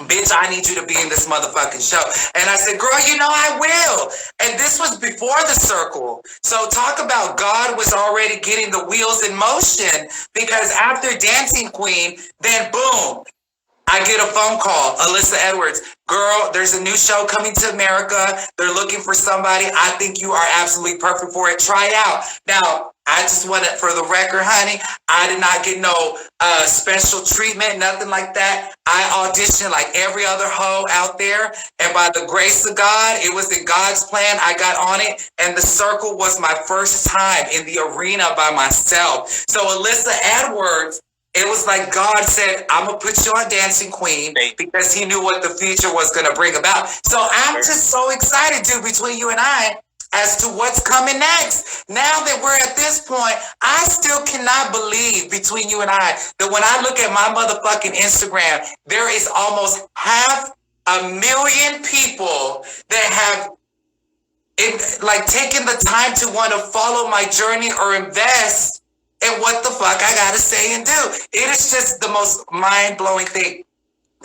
bitch, I need you to be in this motherfucking show. And I said, girl, you know I will. And this was before the circle. So talk about God was already getting the wheels in motion, because after Dancing Queen, then boom, I get a phone call, Alyssa Edwards. Girl, there's a new show coming to America. They're looking for somebody. I think you are absolutely perfect for it. Try it out. Now, I just want it for the record, honey. I did not get no special treatment, nothing like that. I auditioned like every other hoe out there. And by the grace of God, it was in God's plan. I got on it. And the circle was my first time in the arena by myself. So Alyssa Edwards, it was like God said, I'm going to put you on Dancing Queen, because he knew what the future was going to bring about. So I'm just so excited, dude, between you and I, as to what's coming next. Now that we're at this point, I still cannot believe, between you and I, that when I look at my motherfucking Instagram, there is almost 500,000 people that have taken the time to want to follow my journey or invest in what the fuck I gotta say and do. It is just the most mind-blowing thing.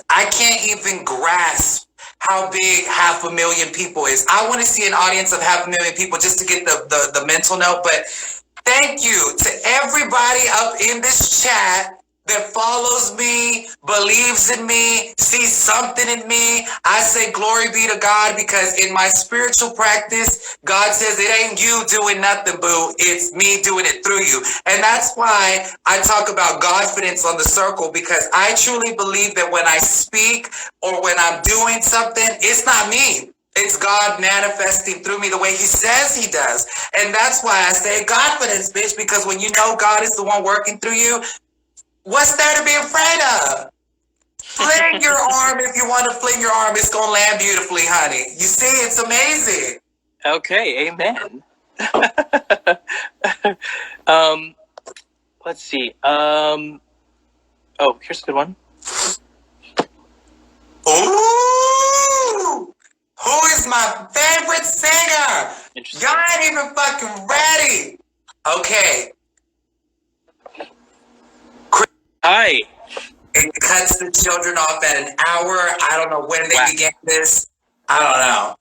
I can't even grasp how big 500,000 people is. I want to see an audience of 500,000 people just to get the mental note. But thank you to everybody up in this chat that follows me, believes in me, sees something in me. I say glory be to God, because in my spiritual practice, God says it ain't you doing nothing, boo. It's me doing it through you. And that's why I talk about Godfidence on the circle, because I truly believe that when I speak or when I'm doing something, it's not me. It's God manifesting through me the way he says he does. And that's why I say Godfidence, bitch, because when you know God is the one working through you, what's there to be afraid of? Fling your arm if you want to fling your arm. It's going to land beautifully, honey. You see, it's amazing. Okay, amen. Let's see. Oh, here's a good one. Ooh! Who is my favorite singer? Y'all ain't even fucking ready. Okay. Hi. It cuts the children off at an hour. I don't know when they began this. I don't know.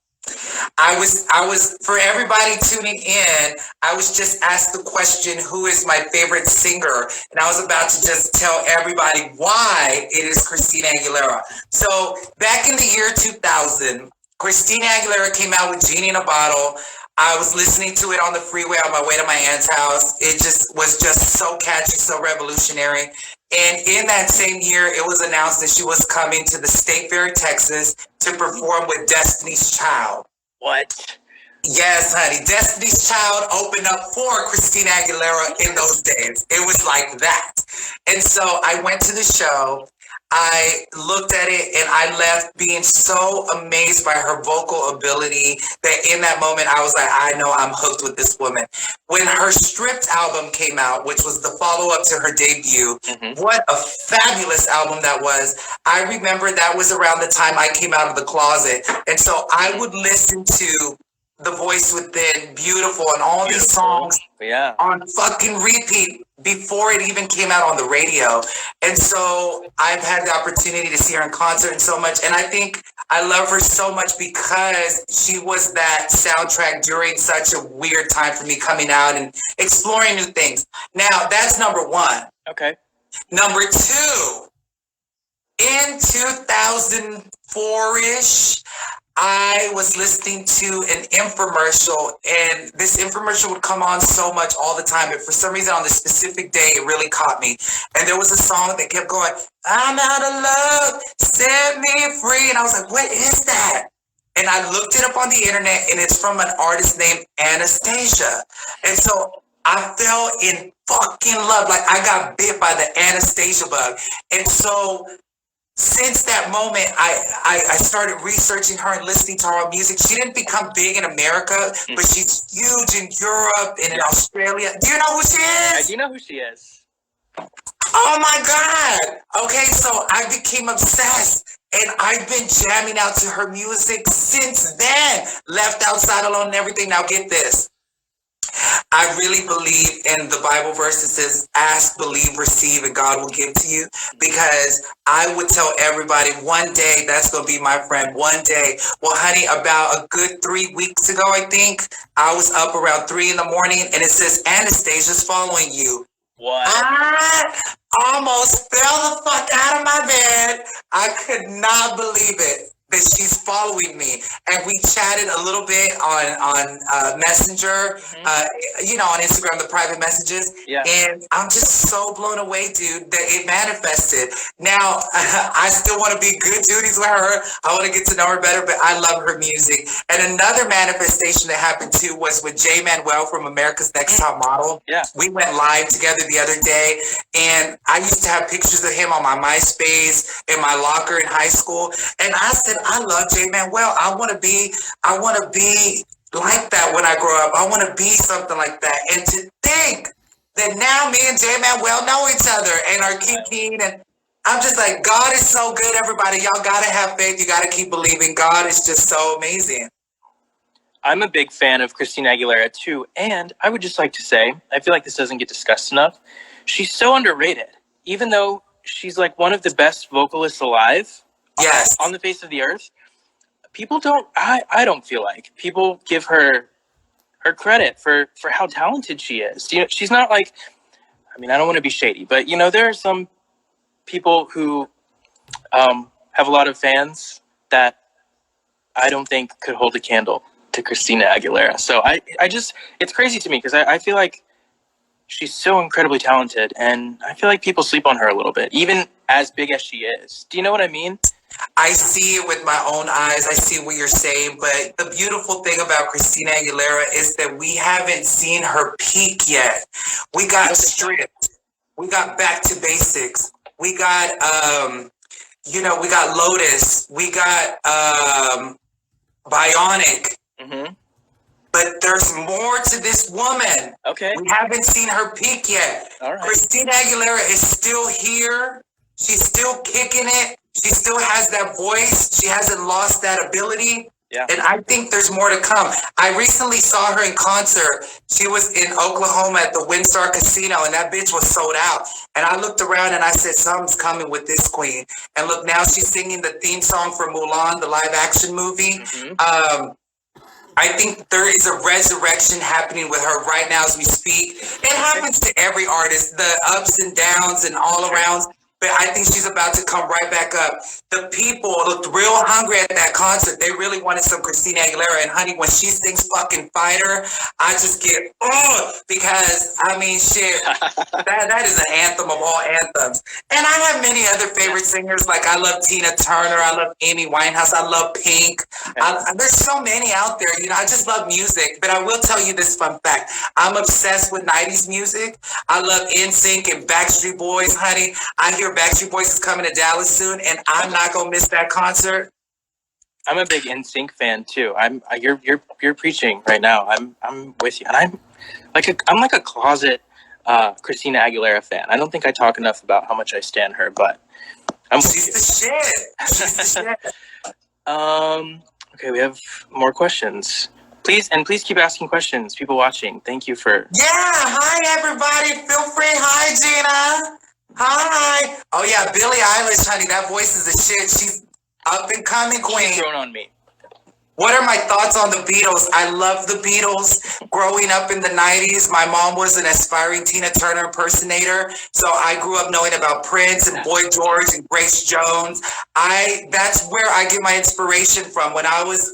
I was for everybody tuning in, I was just asked the question, who is my favorite singer? And I was about to just tell everybody why it is Christina Aguilera. So back in the year 2000, Christina Aguilera came out with Genie in a Bottle. I was listening to it on the freeway on my way to my aunt's house. It just was just so catchy, so revolutionary. And in that same year, it was announced that she was coming to the State Fair, Texas, to perform with Destiny's Child. What? Yes, honey. Destiny's Child opened up for Christina Aguilera in those days. It was like that. And so I went to the show. I looked at it and I left being so amazed by her vocal ability that in that moment I was like, I know I'm hooked with this woman. When her Stripped album came out, which was the follow-up to her debut, what a fabulous album that was. I remember that was around the time I came out of the closet. And so I would listen to The Voice Within, Beautiful, and all these songs on fucking repeat before it even came out on the radio. And so I've had the opportunity to see her in concert and so much. And I think I love her so much because she was that soundtrack during such a weird time for me coming out and exploring new things. Now, that's number one. Okay. Number two, in 2004-ish, I was listening to an infomercial, and this infomercial would come on so much all the time, but for some reason on this specific day, it really caught me. And there was a song that kept going, I'm out of love, set me free. And I was like, what is that? And I looked it up on the internet, and it's from an artist named Anastasia. And so I fell in fucking love. Like, I got bit by the Anastasia bug. And so since that moment, I started researching her and listening to her music. She didn't become big in America, but she's huge in Europe and in Australia. Do you know who she is? I do know who she is. Oh my God. Okay, so I became obsessed. And I've been jamming out to her music since then. Left Outside Alone and everything. Now get this. I really believe in the Bible verse that says, ask, believe, receive, and God will give to you. Because I would tell everybody one day, that's going to be my friend, one day. Well, honey, about a good 3 weeks ago, I think, I was up around 3 in the morning and it says, Anastasia's following you. What? I almost fell the fuck out of my bed. I could not believe it that she's following me. And we chatted a little bit on Messenger, on Instagram, the private messages. Yeah. And I'm just so blown away, dude, that it manifested. Now, I still want to be good duties with her. I want to get to know her better, but I love her music. And another manifestation that happened too was with Jay Manuel from America's Next Top Model. Yeah. We went live together the other day, and I used to have pictures of him on my MySpace in my locker in high school. And I said, I love Jay Manuel. I want to be like that when I grow up. I want to be something like that. And to think that now me and Jay Manuel know each other and are kicking, and I'm just like, God is so good, everybody. Y'all got to have faith. You got to keep believing. God is just so amazing. I'm a big fan of Christina Aguilera too, and I would just like to say, I feel like this doesn't get discussed enough. She's so underrated, even though she's like one of the best vocalists alive. Yes. On the face of the earth. People don't, I don't feel like people give her credit for how talented she is. You know, she's not like, I mean, I don't want to be shady, but you know, there are some people who have a lot of fans that I don't think could hold a candle to Christina Aguilera. So I just, it's crazy to me because I feel like she's so incredibly talented, and I feel like people sleep on her a little bit, even as big as she is. Do you know what I mean? I see it with my own eyes. I see what you're saying. But the beautiful thing about Christina Aguilera is that we haven't seen her peak yet. We got stripped. We got back to basics. We got, we got Lotus. We got Bionic. Mm-hmm. But there's more to this woman. Okay. We haven't seen her peak yet. All right. Christina Aguilera is still here. She's still kicking it. She still has that voice. She hasn't lost that ability. Yeah. And I think there's more to come. I recently saw her in concert. She was in Oklahoma at the Windstar Casino, and that bitch was sold out. And I looked around and I said, something's coming with this queen. And look, now she's singing the theme song for Mulan, the live action movie. Mm-hmm. I think there is a resurrection happening with her right now as we speak. It happens to every artist, the ups and downs and all around. But I think she's about to come right back up. The people looked real hungry at that concert. They really wanted some Christina Aguilera. And honey, when she sings fucking Fighter, I just get, because, I mean, shit, that is an anthem of all anthems. And I have many other favorite singers. Like, I love Tina Turner. I love Amy Winehouse. I love Pink. There's so many out there. You know, I just love music. But I will tell you this fun fact. I'm obsessed with 90s music. I love NSYNC and Backstreet Boys, honey. I hear Backstreet Boys is coming to Dallas soon, and I'm not gonna miss that concert. I'm a big NSYNC fan too. You're preaching right now. I'm with you, and I'm like a closet Christina Aguilera fan. I don't think I talk enough about how much I stan her, but She's the shit. She's the shit. Okay, we have more questions. Please keep asking questions. People watching, thank you for. Yeah, hi everybody. Feel free. Hi Gina. Hi. Oh yeah, Billie Eilish, honey, that voice is a shit. She's up and coming queen. She's grown on me. What are my thoughts on the Beatles? I love the Beatles. Growing up in the 90s, my mom was an aspiring Tina Turner impersonator. So I grew up knowing about Prince and Boy George and Grace Jones. That's where I get my inspiration from. When I was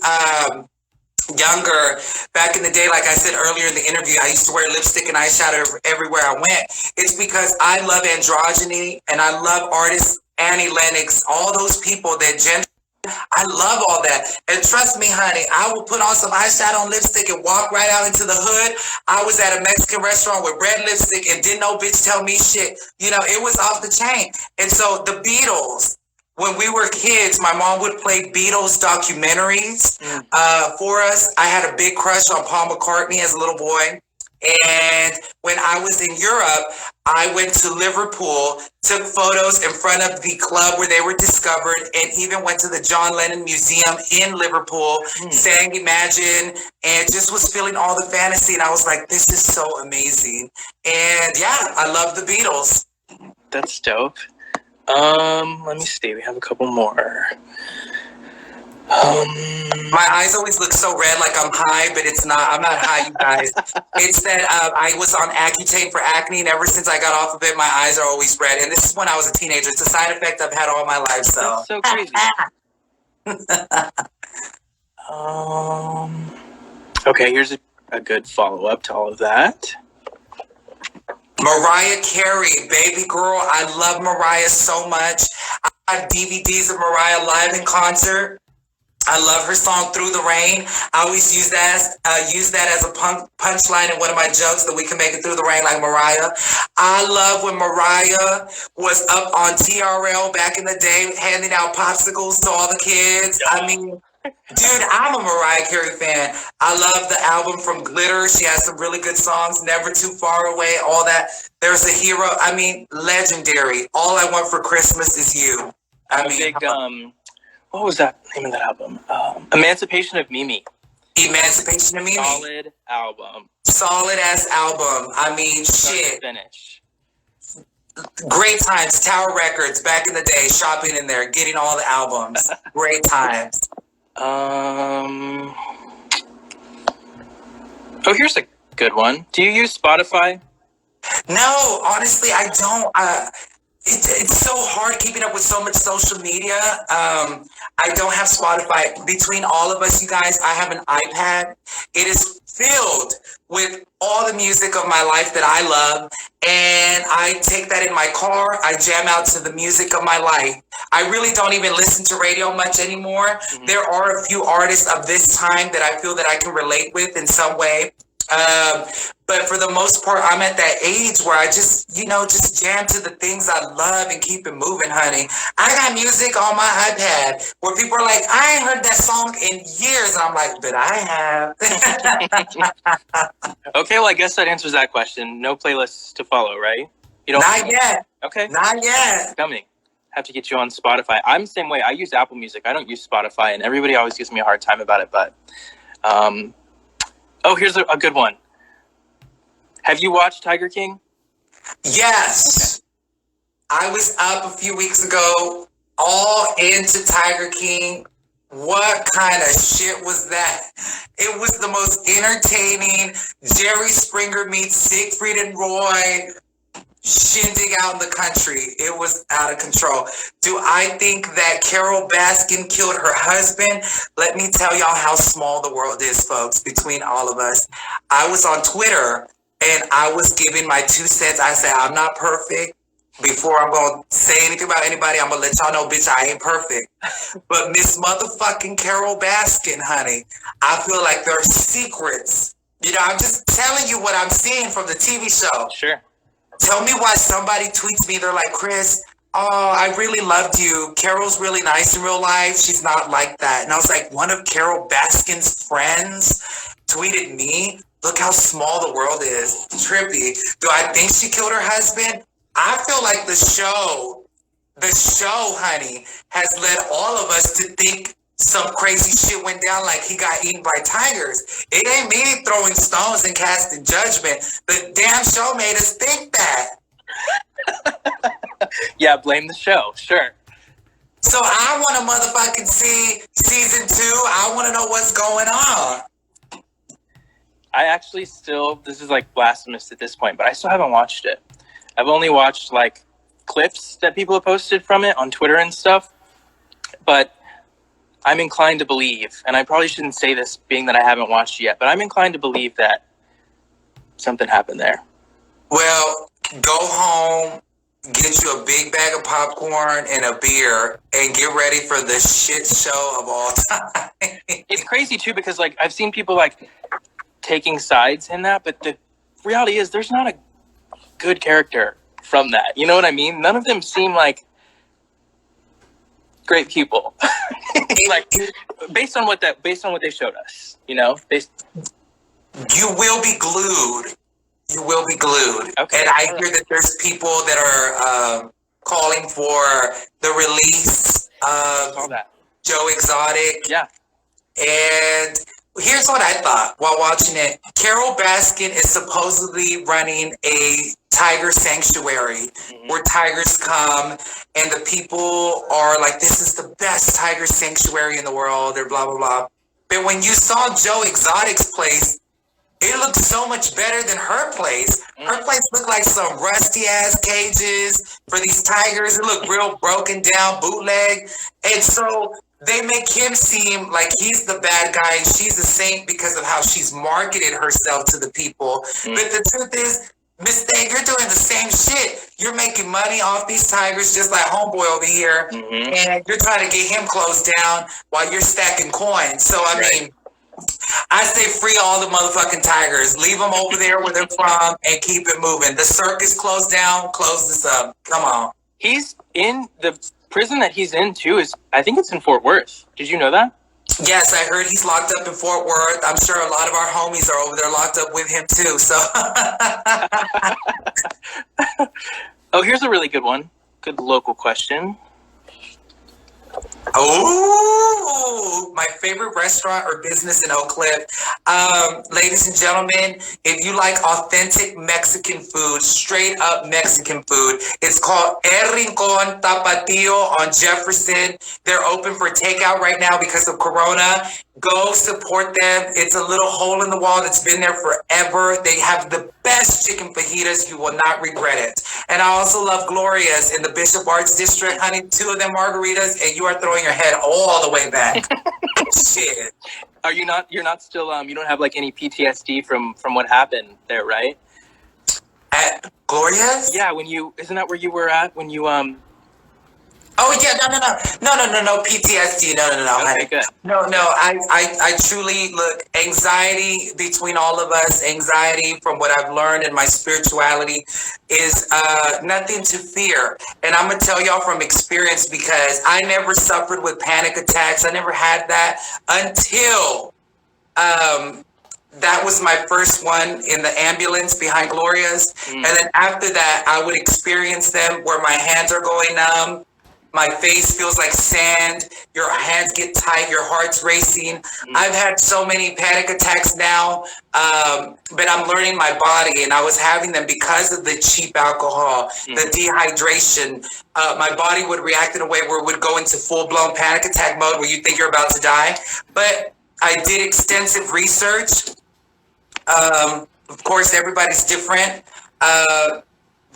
younger, back in the day, like I said earlier in the interview, I used to wear lipstick and eyeshadow everywhere I went. It's because I love androgyny and I love artists, Annie Lennox, all those people that gender. I love all that. And trust me, honey, I will put on some eyeshadow and lipstick and walk right out into the hood. I was at a Mexican restaurant with red lipstick and didn't no bitch tell me shit. You know, it was off the chain. And so the Beatles, when we were kids, my mom would play Beatles documentaries for us. I had a big crush on Paul McCartney as a little boy. And when I was in Europe, I went to Liverpool, took photos in front of the club where they were discovered, and even went to the John Lennon Museum in Liverpool, sang Imagine, and just was feeling all the fantasy. And I was like, this is so amazing. And yeah, I love the Beatles. That's dope. Let me see. We have a couple more. My eyes always look so red, like I'm high, but it's not. I'm not high, you guys. It's that I was on Accutane for acne, and ever since I got off of it, my eyes are always red. And this is when I was a teenager. It's a side effect I've had all my life. So that's so crazy. Okay, here's a good follow-up to all of that. Mariah Carey, baby girl. I love Mariah so much. I have DVDs of Mariah live in concert. I love her song "Through the Rain." I always use that as a punchline in one of my jokes, that we can make it through the rain like Mariah. I love when Mariah was up on TRL back in the day, handing out popsicles to all the kids. I mean, dude, I'm a Mariah Carey fan. I love the album from Glitter. She has some really good songs. Never Too Far Away. All that. There's a Hero. I mean, legendary. All I Want for Christmas Is You. I mean, big, what was that name of that album? Emancipation of Mimi. Emancipation of Mimi. Solid album. Solid ass album. I mean, shit. Finish. Great times. Tower Records back in the day. Shopping in there, getting all the albums. Great times. Oh, here's a good one. Do you use Spotify? No, honestly, I don't. It's so hard keeping up with so much social media. I don't have Spotify. Between all of us, you guys, I have an iPad. It is filled with all the music of my life that I love. And I take that in my car. I jam out to the music of my life. I really don't even listen to radio much anymore. Mm-hmm. There are a few artists of this time that I feel that I can relate with in some way. But for the most part, I'm at that age where I just jam to the things I love and keep it moving, honey. I got music on my iPad where people are like, I ain't heard that song in years. And I'm like, but I have. Okay, well, I guess that answers that question. No playlists to follow, right? You don't. Not yet. Okay. Not yet. Coming. Have to get you on Spotify. I'm the same way. I use Apple Music. I don't use Spotify, and everybody always gives me a hard time about it. But, here's a good one. Have you watched Tiger King? Yes. Okay. I was up a few weeks ago, all into Tiger King. What kind of shit was that? It was the most entertaining Jerry Springer meets Siegfried and Roy shindig out in the country. It was out of control. Do I think that Carol Baskin killed her husband? Let me tell y'all how small the world is, folks, between all of us. I was on Twitter and I was giving my 2 cents. I said, I'm not perfect. Before I'm going to say anything about anybody, I'm going to let y'all know, bitch, I ain't perfect. But Miss motherfucking Carol Baskin, honey, I feel like there are secrets. You know, I'm just telling you what I'm seeing from the TV show. Sure. Tell me why somebody tweets me. They're like, Chris, oh, I really loved you. Carol's really nice in real life. She's not like that. And I was like, one of Carol Baskin's friends tweeted me. Look how small the world is. Trippy. Do I think she killed her husband? I feel like the show, honey, has led all of us to think some crazy shit went down, like he got eaten by tigers. It ain't me throwing stones and casting judgment. The damn show made us think that. Yeah, blame the show. Sure. So I want to motherfucking see season 2. I want to know what's going on. I actually this is like blasphemous at this point, but I still haven't watched it. I've only watched like clips that people have posted from it on Twitter and stuff, but I'm inclined to believe, and I probably shouldn't say this being that I haven't watched it yet, but I'm inclined to believe that something happened there. Well, go home, get you a big bag of popcorn and a beer, and get ready for the shit show of all time. It's crazy too, because like I've seen people like taking sides in that, but the reality is there's not a good character from that. You know what I mean? None of them seem like great people. Like based on what they showed us, you know? You will be glued you will be glued. Okay. And I hear that there's people that are calling for the release of Joe Exotic. Yeah. And here's what I thought while watching it. Carol Baskin is supposedly running a tiger sanctuary where tigers come and the people are like, this is the best tiger sanctuary in the world, or blah, blah, blah. But when you saw Joe Exotic's place, it looked so much better than her place. Her place looked like some rusty-ass cages for these tigers. It looked real broken down, bootleg. And so they make him seem like he's the bad guy and she's a saint because of how she's marketed herself to the people. But the truth is, Miss Thing, you're doing the same shit. You're making money off these tigers just like homeboy over here. And you're trying to get him closed down while you're stacking coins. So, I mean, I say free all the motherfucking tigers. Leave them over there where they're from and keep it moving. The circus closed down. Close this up. Come on. He's in the prison that he's in, too. I think it's in Fort Worth. Did you know that? Yes, I heard he's locked up in Fort Worth. I'm sure a lot of our homies are over there locked up with him, too. So. Oh, here's a really good one. Good local question. Oh, my favorite restaurant or business in Oak Cliff. Ladies and gentlemen, if you like authentic Mexican food, straight up Mexican food, it's called El Rincon Tapatio on Jefferson. They're open for takeout right now because of Corona. Go support them. It's a little hole in the wall that's been there forever. They have the best chicken fajitas. You will not regret it. And I also love Gloria's in the Bishop Arts District. Honey, 2 of them margaritas, and you are throwing your head all the way back. Shit. Are you not? You're not still. You don't have like any PTSD from what happened there, right? At Gloria's? Yeah. Isn't that where you were at when you Oh yeah, no, PTSD, no. Okay, good. No, I truly look, anxiety between all of us, anxiety from what I've learned in my spirituality is nothing to fear. And I'm gonna tell y'all from experience because I never suffered with panic attacks. I never had that until that was my first one in the ambulance behind Gloria's. And then after that, I would experience them where my hands are going numb. My face feels like sand. Your hands get tight. Your heart's racing. I've had so many panic attacks now, but I'm learning my body, and I was having them because of the cheap alcohol, the dehydration. My body would react in a way where it would go into full-blown panic attack mode where you think you're about to die. But I did extensive research. Of course, everybody's different. But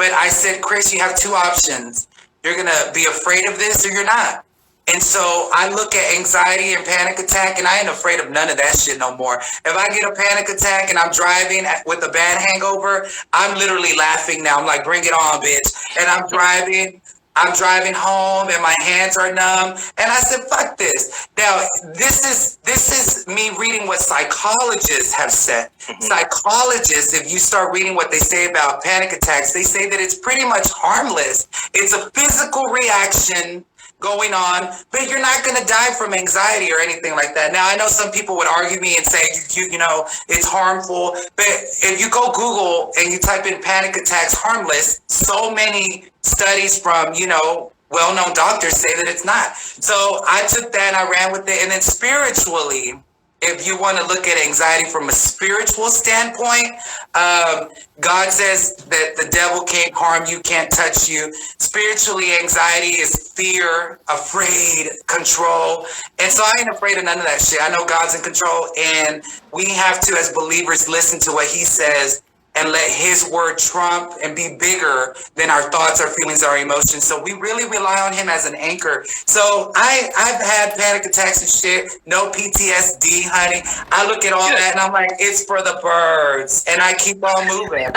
I said, Chris, you have 2 options. You're going to be afraid of this or you're not. And so I look at anxiety and panic attack, and I ain't afraid of none of that shit no more. If I get a panic attack and I'm driving with a bad hangover, I'm literally laughing now. I'm like, bring it on, bitch. And I'm driving home and my hands are numb. And I said, fuck this. Now, this is me reading what psychologists have said. Psychologists, if you start reading what they say about panic attacks, they say that it's pretty much harmless. It's a physical reaction going on, but you're not going to die from anxiety or anything like that. Now, I know some people would argue me and say, you know, it's harmful, but if you go Google and you type in panic attacks harmless, so many studies from, you know, well-known doctors say that it's not. So I took that and I ran with it. And then spiritually, if you want to look at anxiety from a spiritual standpoint, God says that the devil can't harm you, can't touch you. Spiritually, anxiety is fear, afraid, control. And so I ain't afraid of none of that shit. I know God's in control, and we have to, as believers, listen to what he says and let his word trump and be bigger than our thoughts, our feelings, our emotions. So we really rely on him as an anchor. So I've had panic attacks and shit, no PTSD, honey. I look at all that and I'm like, it's for the birds. And I keep on moving.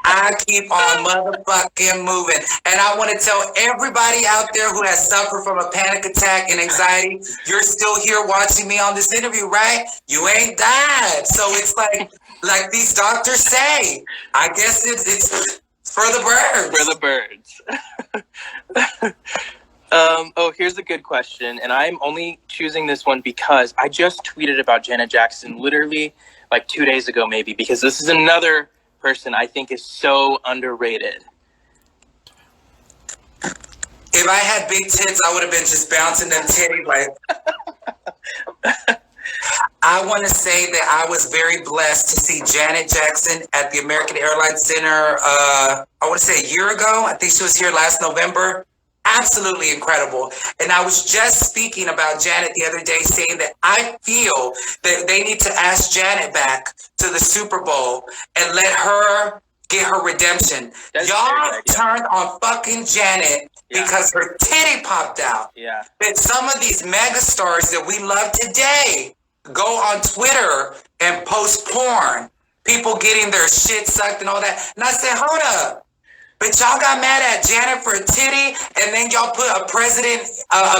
I keep on motherfucking moving. And I want to tell everybody out there who has suffered from a panic attack and anxiety, you're still here watching me on this interview, right? You ain't died. So it's like these doctors say, I guess it's for the birds. For the birds. Here's a good question. And I'm only choosing this one because I just tweeted about Janet Jackson literally like 2 days ago, maybe, because this is another person I think is so underrated. If I had big tits, I would have been just bouncing them titties like. I want to say that I was very blessed to see Janet Jackson at the American Airlines Center. I want to say a year ago. I think she was here last November. Absolutely incredible. And I was just speaking about Janet the other day, saying that I feel that they need to ask Janet back to the Super Bowl and let her get her redemption. Y'all turned on fucking Janet because her titty popped out. Yeah. But some of these mega stars that we love today go on Twitter and post porn, people getting their shit sucked and all that. And I said, hold up. But y'all got mad at Janet for a titty, and then y'all put a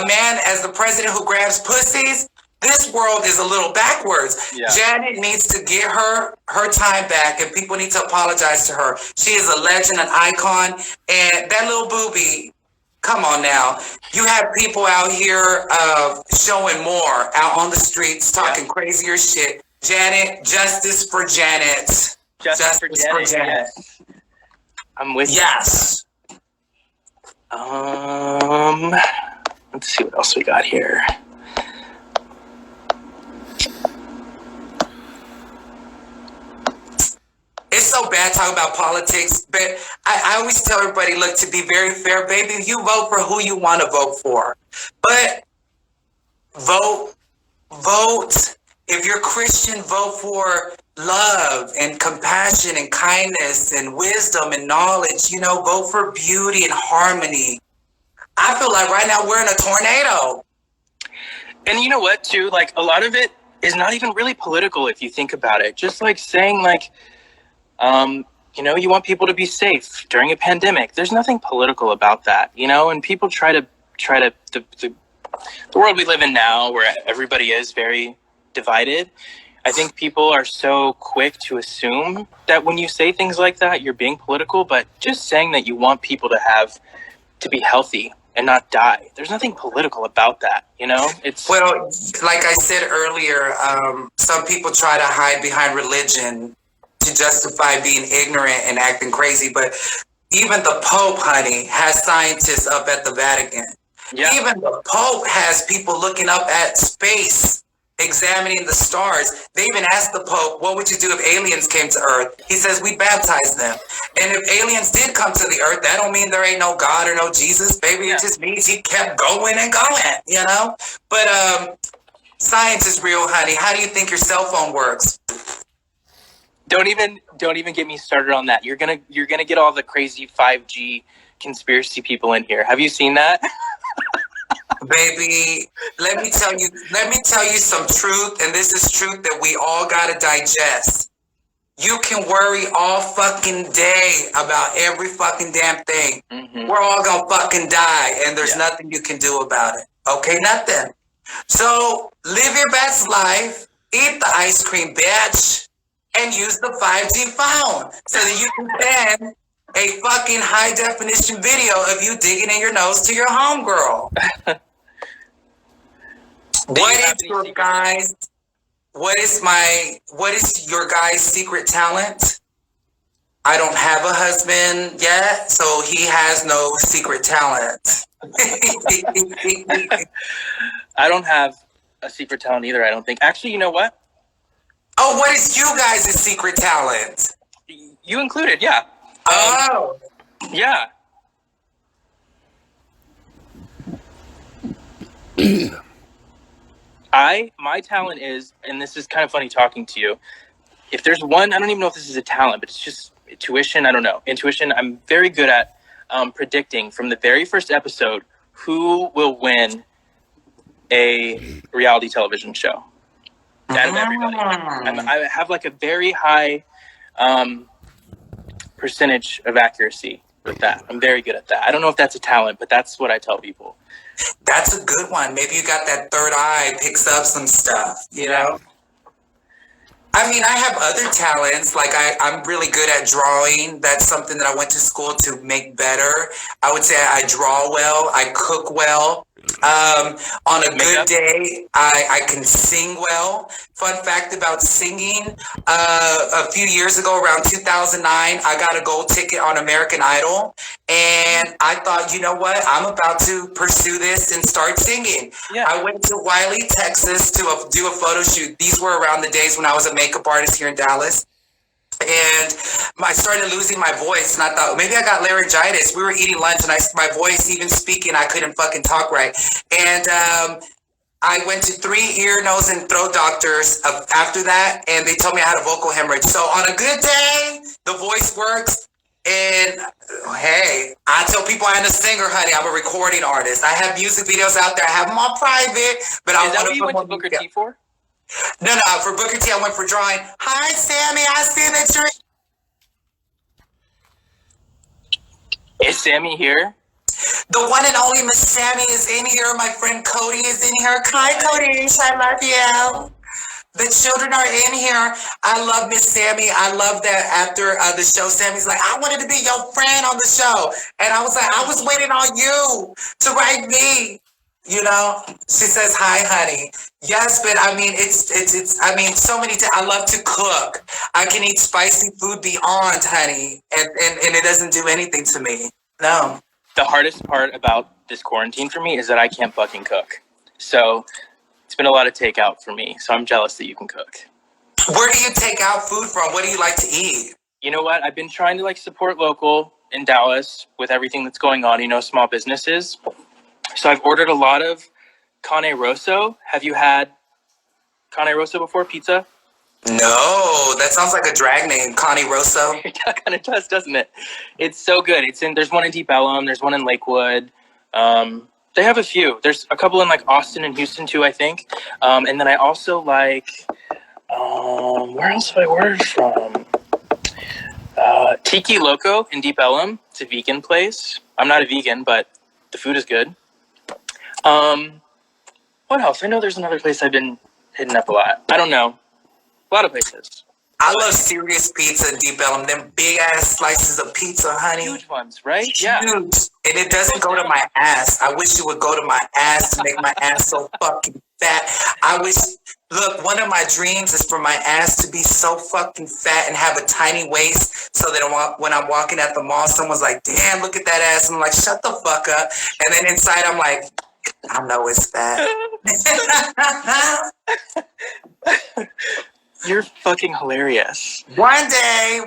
man as the president who grabs pussies. This world is a little backwards. Yeah. Janet needs to get her time back, and people need to apologize to her. She is a legend, an icon, and that little boobie, come on now. You have people out here showing more out on the streets, talking crazier shit. Janet, justice for Janet. Justice for Janet. Yes. I'm with you. Yes. Let's see what else we got here. It's so bad talking about politics, but I always tell everybody, look, to be very fair, baby, you vote for who you want to vote for. But vote. If you're Christian, vote for love and compassion and kindness and wisdom and knowledge. You know, vote for beauty and harmony. I feel like right now we're in a tornado. And you know what, too? Like, a lot of it is not even really political if you think about it. Just like saying, like, you know, you want people to be safe during a pandemic. There's nothing political about that, you know? And people try to the world we live in now, where everybody is very divided, I think people are so quick to assume that when you say things like that, you're being political. But just saying that you want people to be healthy and not die, there's nothing political about that, you know? It's well, like I said earlier, some people try to hide behind religion to justify being ignorant and acting crazy. But even the Pope, honey, has scientists up at the Vatican. Yeah. Even the Pope has people looking up at space, examining the stars. They even asked the Pope, what would you do if aliens came to Earth? He says, we baptize them. And if aliens did come to the Earth, that don't mean there ain't no God or no Jesus, baby. Yeah. It just means he kept going and going, you know? But science is real, honey. How do you think your cell phone works? Don't even get me started on that. You're gonna get all the crazy 5G conspiracy people in here. Have you seen that? Baby, let me tell you some truth, and this is truth that we all gotta digest. You can worry all fucking day about every fucking damn thing. Mm-hmm. We're all gonna fucking die, and there's nothing you can do about it. Okay, nothing. So live your best life, eat the ice cream, bitch, and use the 5G phone so that you can send a fucking high definition video of you digging in your nose to your homegirl. What is your guy's secret talent? I don't have a husband yet, so he has no secret talent. I don't have a secret talent either, I don't think. Actually, you know what? Oh, what is you guys' secret talent? You included, yeah. Oh. Yeah. My talent is, and this is kind of funny talking to you, if there's one, I don't even know if this is a talent, but it's just intuition, I don't know. Intuition, I'm very good at predicting from the very first episode who will win a reality television show. Out of everybody. I have like a very high percentage of accuracy with that. I'm very good at that. I don't know if that's a talent, but that's what I tell people. That's a good one. Maybe you got that third eye, picks up some stuff, you know? I mean, I have other talents. Like I'm really good at drawing. That's something that I went to school to make better. I would say I draw well. I cook well. On a good day, I can sing well. Fun fact about singing, a few years ago, around 2009, I got a gold ticket on American Idol. And I thought, you know what? I'm about to pursue this and start singing. Yeah. I went to Wiley, Texas to do a photo shoot. These were around the days when I was a makeup artist here in Dallas. And I started losing my voice, and I thought maybe I got laryngitis. We were eating lunch, and my voice, even speaking, I couldn't fucking talk right. And I went to 3 ear, nose, and throat doctors after that, and they told me I had a vocal hemorrhage. So on a good day, the voice works. And hey, I tell people I am a singer, honey. I'm a recording artist. I have music videos out there. I have them all private, but I want to. Is that what you went to Booker T for? No, for Booker T, I went for drawing. Hi, Sammy. I see that you're. Is Sammy here? The one and only Miss Sammy is in here. My friend Cody is in here. Hi, Cody. I love you. The children are in here. I love Miss Sammy. I love that after the show, Sammy's like, I wanted to be your friend on the show. And I was like, I was waiting on you to write me. You know, she says, hi, honey. Yes, but I mean, it's so many times. I love to cook. I can eat spicy food beyond, honey. And it doesn't do anything to me. No. The hardest part about this quarantine for me is that I can't fucking cook. So it's been a lot of takeout for me. So I'm jealous that you can cook. Where do you take out food from? What do you like to eat? You know what? I've been trying to support local in Dallas with everything that's going on, small businesses. So I've ordered a lot of Cane Rosso. Have you had Cane Rosso before, pizza? No, that sounds like a drag name, Cane Rosso. It kind of does, doesn't it? It's so good. There's one in Deep Ellum. There's one in Lakewood. They have a few. There's a couple in Austin and Houston too, I think. And then I also like, where else have I ordered from? Tiki Loco in Deep Ellum. It's a vegan place. I'm not a vegan, but the food is good. What else? I know there's another place I've been hitting up a lot. I don't know. A lot of places. I love Serious Pizza in Deep Ellum. Them big ass slices of pizza, honey. Huge ones, right? Huge. Yeah. And it doesn't go to my ass. I wish it would go to my ass to make my ass so fucking fat. Look, one of my dreams is for my ass to be so fucking fat and have a tiny waist so that when I'm walking at the mall, someone's like, damn, look at that ass. I'm like, shut the fuck up. And then inside, I'm like, I know it's fat. You're fucking hilarious. One day.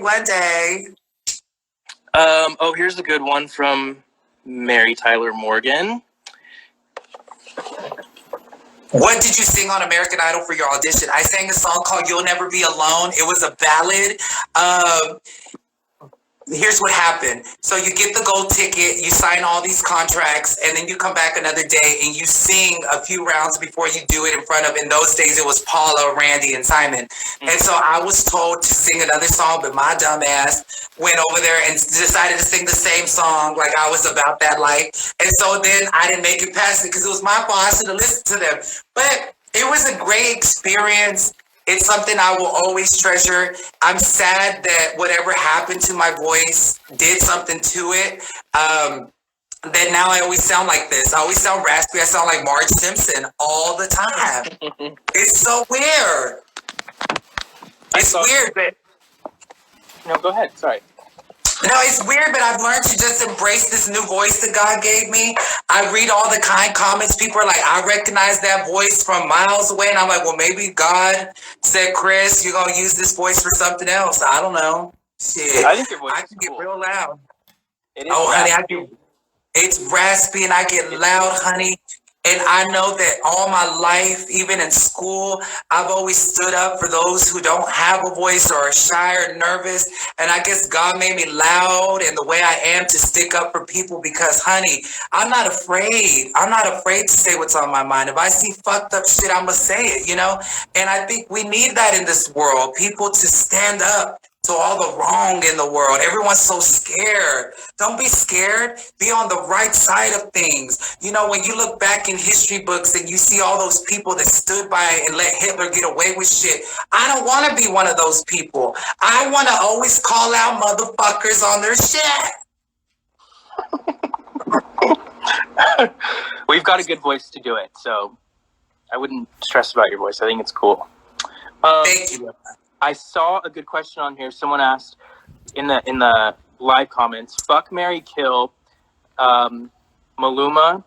Here's a good one from Mary Tyler Morgan. What did you sing on American Idol for your audition? I sang a song called You'll Never Be Alone. It was a ballad. Here's what happened. So you get the gold ticket, you sign all these contracts, and then you come back another day and you sing a few rounds before you do it in front of, in those days, it was Paula, Randy, and Simon. And so I was told to sing another song, but my dumb ass went over there and decided to sing the same song like I was about that life. And so then I didn't make it past it because it was my fault. I should have listened to them. But it was a great experience. It's something I will always treasure. I'm sad that whatever happened to my voice did something to it. That now I always sound like this. I always sound raspy. I sound like Marge Simpson all the time. It's so weird. It's weird, but... No, go ahead. Sorry. No, it's weird, but I've learned to just embrace this new voice that God gave me. I read all the kind comments. People are like, I recognize that voice from miles away. And I'm like, well, maybe God said, Chris, you're going to use this voice for something else. I don't know. Shit. I think your voice I is can cool. get real loud. It is honey, it's raspy and I get loud, honey. And I know that all my life, even in school, I've always stood up for those who don't have a voice or are shy or nervous. And I guess God made me loud and the way I am to stick up for people because, honey, I'm not afraid. I'm not afraid to say what's on my mind. If I see fucked up shit, I'm going to say it, you know? And I think we need that in this world, people to stand up to all the wrong in the world. Everyone's so scared. Don't be scared. Be on the right side of things. You know, when you look back in history books and you see all those people that stood by and let Hitler get away with shit, I don't want to be one of those people. I want to always call out motherfuckers on their shit. We've got a good voice to do it, so I wouldn't stress about your voice. I think it's cool. Thank you. I saw a good question on here. Someone asked in the live comments, fuck, marry, kill Maluma,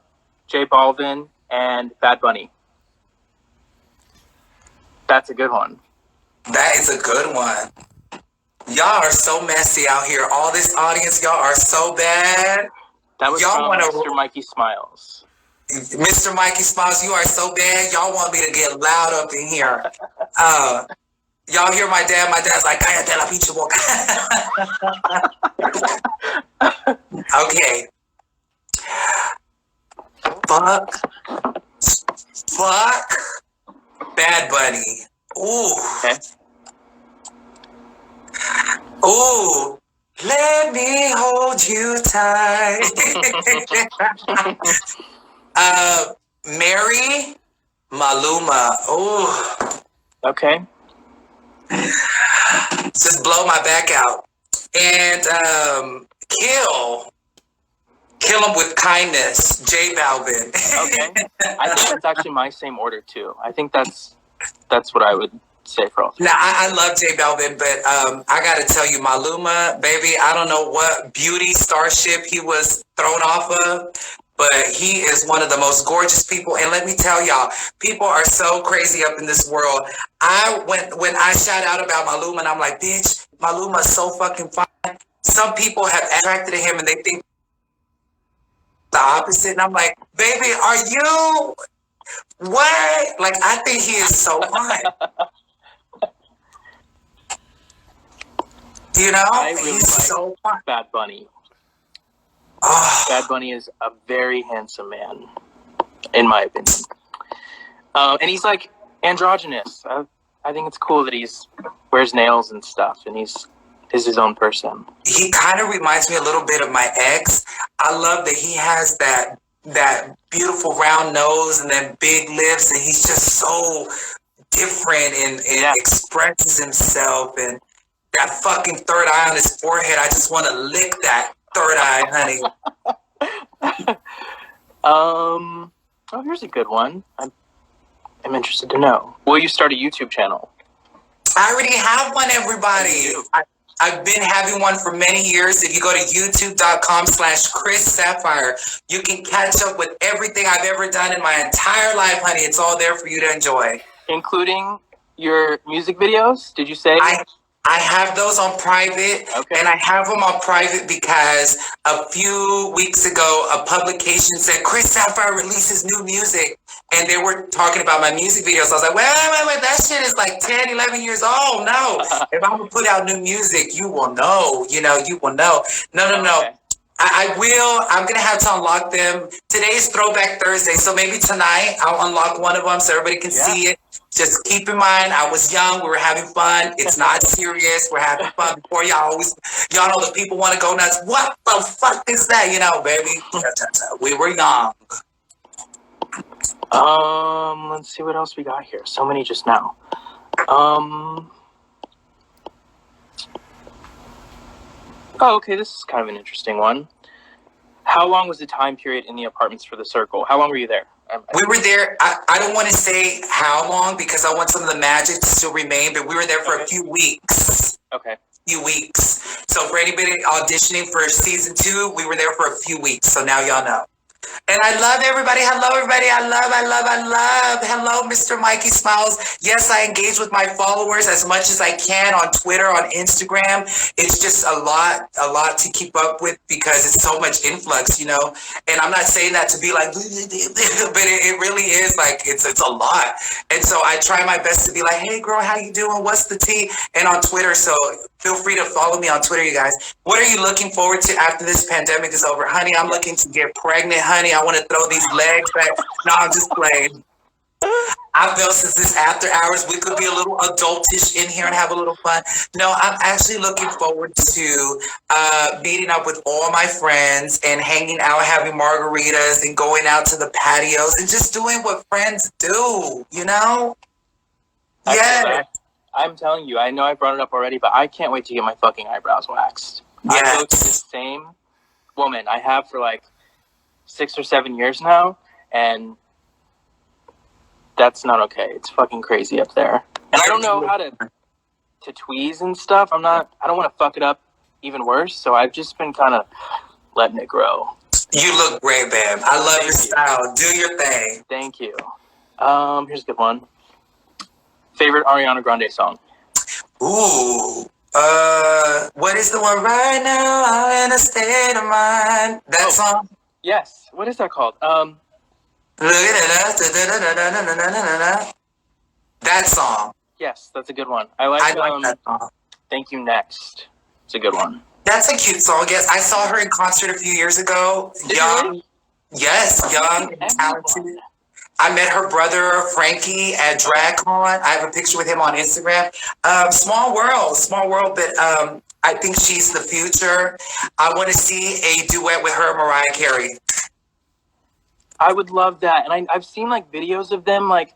J Balvin, and Bad Bunny. That's a good one. That is a good one. Y'all are so messy out here. All this audience, y'all are so bad. That was Y'all from wanna- Mr. Mikey Smiles. Mr. Mikey Smiles, you are so bad. Y'all want me to get loud up in here. Y'all hear my dad? My dad's like, cállate la pinche boca. Okay. Fuck. Bad Bunny. Ooh. Okay. Ooh. Let me hold you tight. Mary Maluma. Ooh. Okay. Just blow my back out. And kill him with kindness. J Balvin. Okay. I think that's actually my same order too. I think that's what I would say for all three. Now, I love J Balvin, but I got to tell you, Maluma, baby, I don't know what beauty starship he was thrown off of, but he is one of the most gorgeous people. And let me tell y'all, people are so crazy up in this world. When I shout out about Maluma, and I'm like, bitch, Maluma's so fucking fine. Some people have attracted to him and they think the opposite. And I'm like, baby, are you what? Like, I think he is so fine. You know? I really He's like so fine. Bad Bunny. Oh, Bad Bunny is a very handsome man, in my opinion. And he's like androgynous. I think it's cool that he's wears nails and stuff, and is his own person. he kind of reminds me a little bit of my ex. I love that he has that beautiful round nose and then big lips, and he's just so different and Yeah. expresses himself, and that fucking third eye on his forehead. I just want to lick that third eye, honey. Oh, here's a good one. I'm interested to know. Will you start a YouTube channel? I already have one, everybody. I've been having one for many years. If you go to youtube.com/Chris Sapphire, you can catch up with everything I've ever done in my entire life, honey. It's all there for you to enjoy. Including your music videos, did you say? I have those on private, Okay. and I have them on private because a few weeks ago, a publication said Chris Sapphire releases new music, and they were talking about my music videos. I was like, wait, that shit is like 10, 11 years old. No, if I'm gonna put out new music, you will know, you will know. No. Okay. I will. I'm going to have to unlock them. Today's Throwback Thursday, so maybe tonight I'll unlock one of them so everybody can see it. Just keep in mind, I was young. We were having fun. It's not serious. We're having fun. Before y'all know the people want to go nuts. What the fuck is that? Baby. We were young. Let's see what else we got here. So many just now. Oh, okay, this is kind of an interesting one. How long was the time period in the apartments for the circle? How long were you there? We were there. I don't want to say how long because I want some of the magic to still remain, but we were there for a few weeks. Okay. Few weeks. So for anybody auditioning for season 2, we were there for a few weeks. So now y'all know. And I love everybody. Hello, everybody. I love. Hello, Mr. Mikey Smiles. Yes, I engage with my followers as much as I can on Twitter, on Instagram. It's just a lot to keep up with because it's so much influx, And I'm not saying that to be like, but it really is like, it's a lot. And so I try my best to be like, hey, girl, how you doing? What's the tea? And on Twitter, so feel free to follow me on Twitter, you guys. What are you looking forward to after this pandemic is over? Honey, I'm looking to get pregnant, honey. I want to throw these legs back. No, I'm just playing. I feel since it's after hours, we could be a little adultish in here and have a little fun. No, I'm actually looking forward to meeting up with all my friends and hanging out, having margaritas and going out to the patios and just doing what friends do, Yeah. I'm telling you, I know I brought it up already, but I can't wait to get my fucking eyebrows waxed. Yes. I go to the same woman I have for like 6 or 7 years now, and that's not okay. It's fucking crazy up there. And I don't know how to tweeze and stuff. I don't want to fuck it up even worse, so I've just been kind of letting it grow. You look great, babe. I love your style. Do your thing. Thank you. Here's a good one. Favorite Ariana Grande song? Ooh. What is the one right now? I'm in a state of mind. That song? Yes. What is that called? Look at us. That song. Yes, that's a good one. I like that song. Thank You Next. It's a good one. That's a cute song. Yes, I saw her in concert a few years ago. Young. Yes, young and talented. I met her brother, Frankie, at DragCon. I have a picture with him on Instagram. Small world, but I think she's the future. I want to see a duet with her and Mariah Carey. I would love that. And I've seen like videos of them I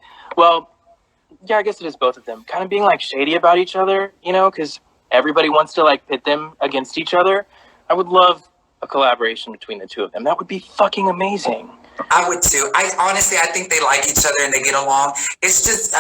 guess it is both of them, kind of being like shady about each other, you know, because everybody wants to like pit them against each other. I would love a collaboration between the two of them. That would be fucking amazing. I would too. I think they like each other and they get along. It's just,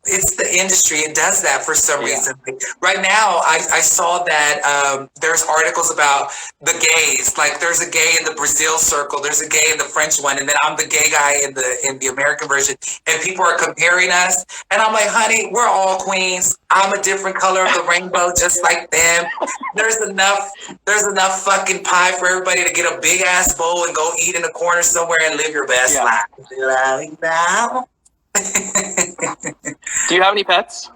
it's the industry. It does that for some reason. Right now, I saw that there's articles about the gays. Like there's a gay in the Brazil circle. There's a gay in the French one. And then I'm the gay guy in the American version. And people are comparing us. And I'm like, honey, we're all queens. I'm a different color of the rainbow, just like them. There's enough fucking pie for everybody to get a big ass bowl and go eat in a corner somewhere and live your best life. Do you have any pets?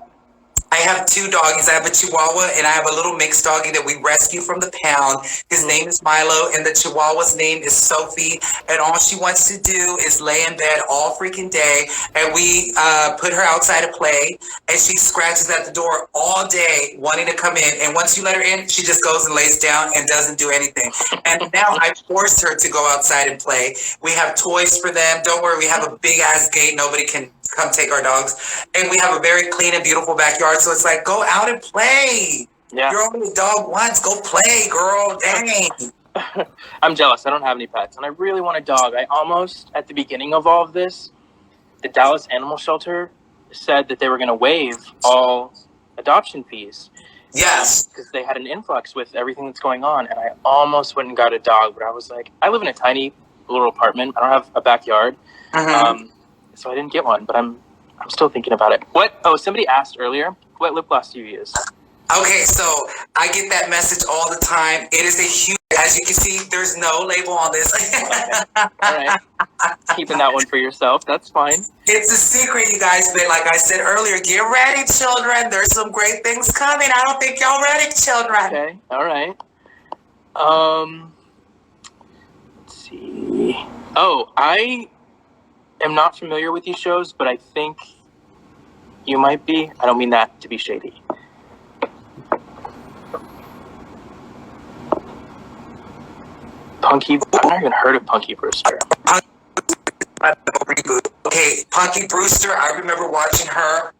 I have 2 doggies. I have a Chihuahua and I have a little mixed doggie that we rescued from the pound. His name is Milo and the Chihuahua's name is Sophie. And all she wants to do is lay in bed all freaking day. And we put her outside to play and she scratches at the door all day wanting to come in. And once you let her in, she just goes and lays down and doesn't do anything. And now I forced her to go outside and play. We have toys for them. Don't worry, we have a big ass gate. Nobody can come take our dogs. And we have a very clean and beautiful backyard. So it's like, go out and play. Yeah. You're only a dog once. Go play, girl. Dang. I'm jealous. I don't have any pets. And I really want a dog. I almost, at the beginning of all of this, the Dallas Animal Shelter said that they were going to waive all adoption fees. Yes. Because they had an influx with everything that's going on. And I almost went and got a dog. But I was like, I live in a tiny little apartment. I don't have a backyard. Mm-hmm. So I didn't get one, but I'm still thinking about it. Somebody asked earlier, what lip gloss do you use? Okay, so I get that message all the time. It is a huge, as you can see, there's no label on this. Okay. All right. Keeping that one for yourself. That's fine. It's a secret, you guys. But like I said earlier, get ready, children. There's some great things coming. I don't think y'all ready, children. Okay. All right. Let's see. Oh, I am not familiar with these shows, but I think you might be. I don't mean that to be shady. Punky, I've never even heard of Punky Brewster. Okay, Punky Brewster, I remember watching her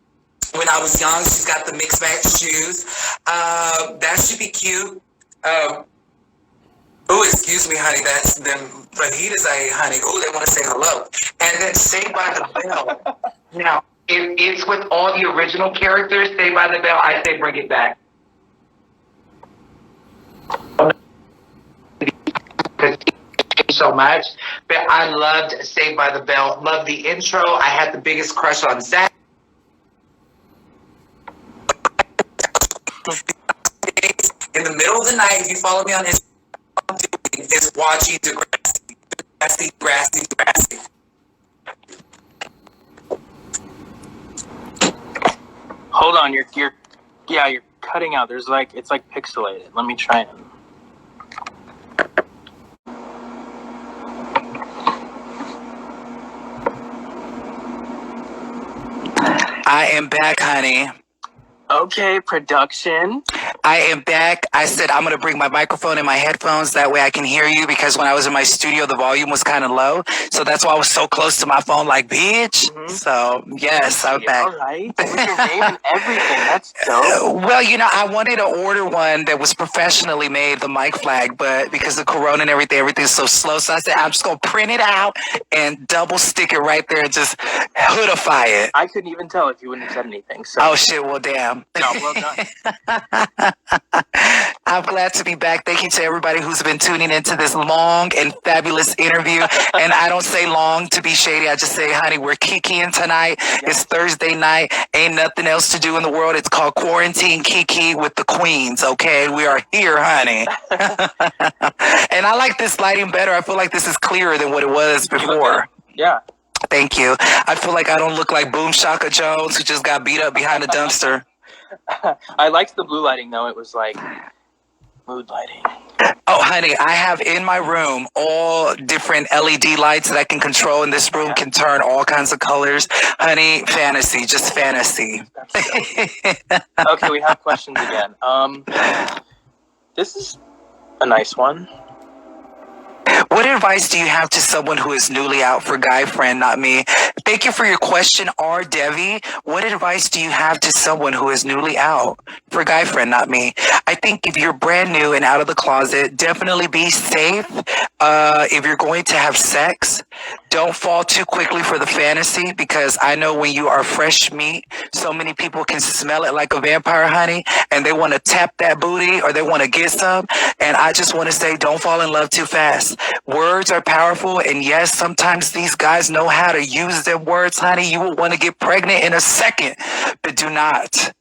when I was young. She's got the mixed match shoes. That should be cute. Excuse me, honey. That's them. Fajitas, honey. They want to say hello. And then Saved by the Bell. Now, if it's with all the original characters, Saved by the Bell, I say bring it back. So much, but I loved Saved by the Bell. Loved the intro. I had the biggest crush on Zach. In the middle of the night, if you follow me on Instagram, is watching Degrassi. Hold on, you're cutting out. It's like pixelated. Let me try and. I am back, honey. Okay, production. I am back. I said I'm going to bring my microphone and my headphones. That way I can hear you, because when I was in my studio, the volume was kind of low. So that's why I was so close to my phone, like, bitch. Mm-hmm. So, yes, I'm back. All right. With your name and everything. That's dope. Well, I wanted to order one that was professionally made, the mic flag, but because of Corona and everything's so slow. So I said, I'm just going to print it out and double stick it right there and just hoodify it. I couldn't even tell if you wouldn't have said anything. So. Oh, shit. Well, damn. No, well done. I'm glad to be back. Thank you to everybody who's been tuning into this long and fabulous interview. And I don't say long to be shady. I just say, honey, we're kikiing tonight. Yeah. It's Thursday night. Ain't nothing else to do in the world. It's called Quarantine Kiki with the Queens. Okay, we are here, honey. And I like this lighting better. I feel like this is clearer than what it was before. Yeah. Thank you. I feel like I don't look like Boom Shaka Jones, who just got beat up behind a dumpster. I liked the blue lighting, though. It was like mood lighting. Oh, honey, I have in my room all different LED lights that I can control, and this room can turn all kinds of colors. Honey, fantasy, just fantasy. Okay, we have questions again. This is a nice one. What advice do you have to someone who is newly out for guy friend, not me? Thank you for your question, R. Devi. What advice do you have to someone who is newly out for guy friend, not me? I think if you're brand new and out of the closet, definitely be safe. If you're going to have sex, don't fall too quickly for the fantasy, because I know when you are fresh meat, so many people can smell it like a vampire, honey, and they want to tap that booty or they want to get some. And I just want to say, don't fall in love too fast. Words are powerful, and yes, sometimes these guys know how to use their words, honey. You will want to get pregnant in a second, but do not.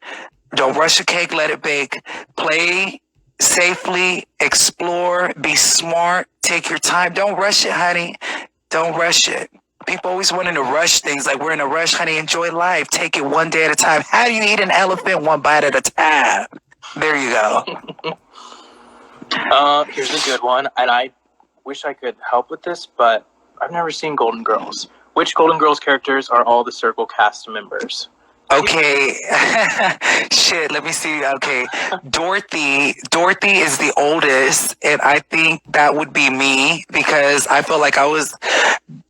Don't rush a cake, let it bake. Play safely, explore, be smart, take your time. Don't rush it, honey. Don't rush it. People always wanting to rush things, like we're in a rush, honey. Enjoy life. Take it one day at a time. How do you eat an elephant? One bite at a time. There you go. Here's a good one, and I wish I could help with this, but I've never seen Golden Girls. Which Golden Girls characters are all the Circle cast members? Okay. Shit, let me see. Okay. Dorothy is the oldest, and I think that would be me, because I feel like I was,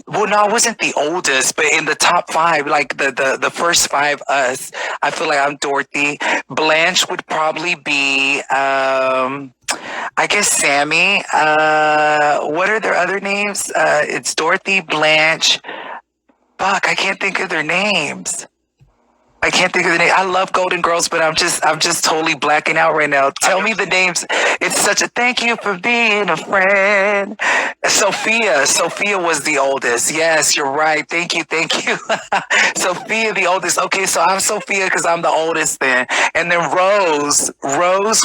well, no, I wasn't the oldest, but in the top 5, like the first 5 us, I feel like I'm Dorothy. Blanche would probably be, I guess Sammy. What are their other names? It's Dorothy, Blanche. Fuck, I can't think of their names. I can't think of the name. I love Golden Girls, but I'm just totally blacking out right now. Tell me the names. It's such a thank you for being a friend. Sophia was the oldest. Yes, you're right. Thank you. Sophia, the oldest. Okay, so I'm Sophia because I'm the oldest then. And then Rose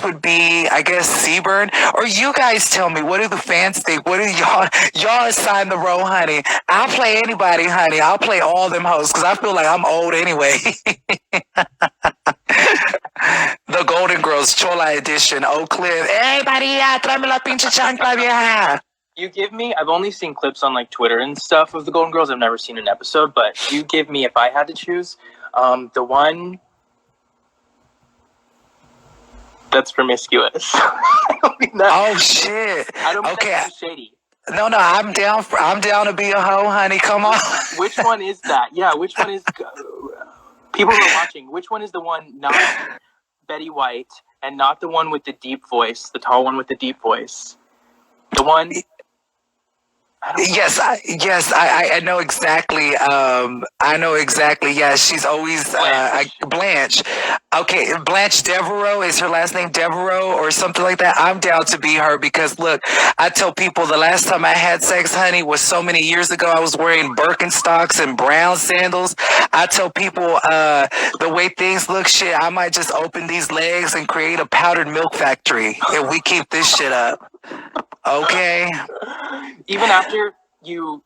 would be, I guess, Seaburn. Or you guys tell me, what do the fans think? What do y'all assign the role, honey? I'll play anybody, honey. I'll play all them hoes because I feel like I'm old anyway. The Golden Girls, Chola edition, Oak Cliff. Hey, Maria, tráeme la pinche chancla vieja. You give me, I've only seen clips on like Twitter and stuff of the Golden Girls. I've never seen an episode, but you give me, if I had to choose, the one that's promiscuous. Oh shit. I don't mean that shady. No, I'm down to be a hoe, honey. Come on. Which one is that? Yeah, which one is... People who are watching, which one is the one not Betty White and not the one with the deep voice, the tall one with the deep voice? The one... Yes, I know exactly. I know exactly. Yeah, she's always Blanche. Okay, Blanche Devereaux is her last name, Devereaux or something like that. I'm down to be her because look, I tell people the last time I had sex, honey, was so many years ago. I was wearing Birkenstocks and brown sandals. I tell people the way things look, shit, I might just open these legs and create a powdered milk factory if we keep this shit up. Okay. Even after you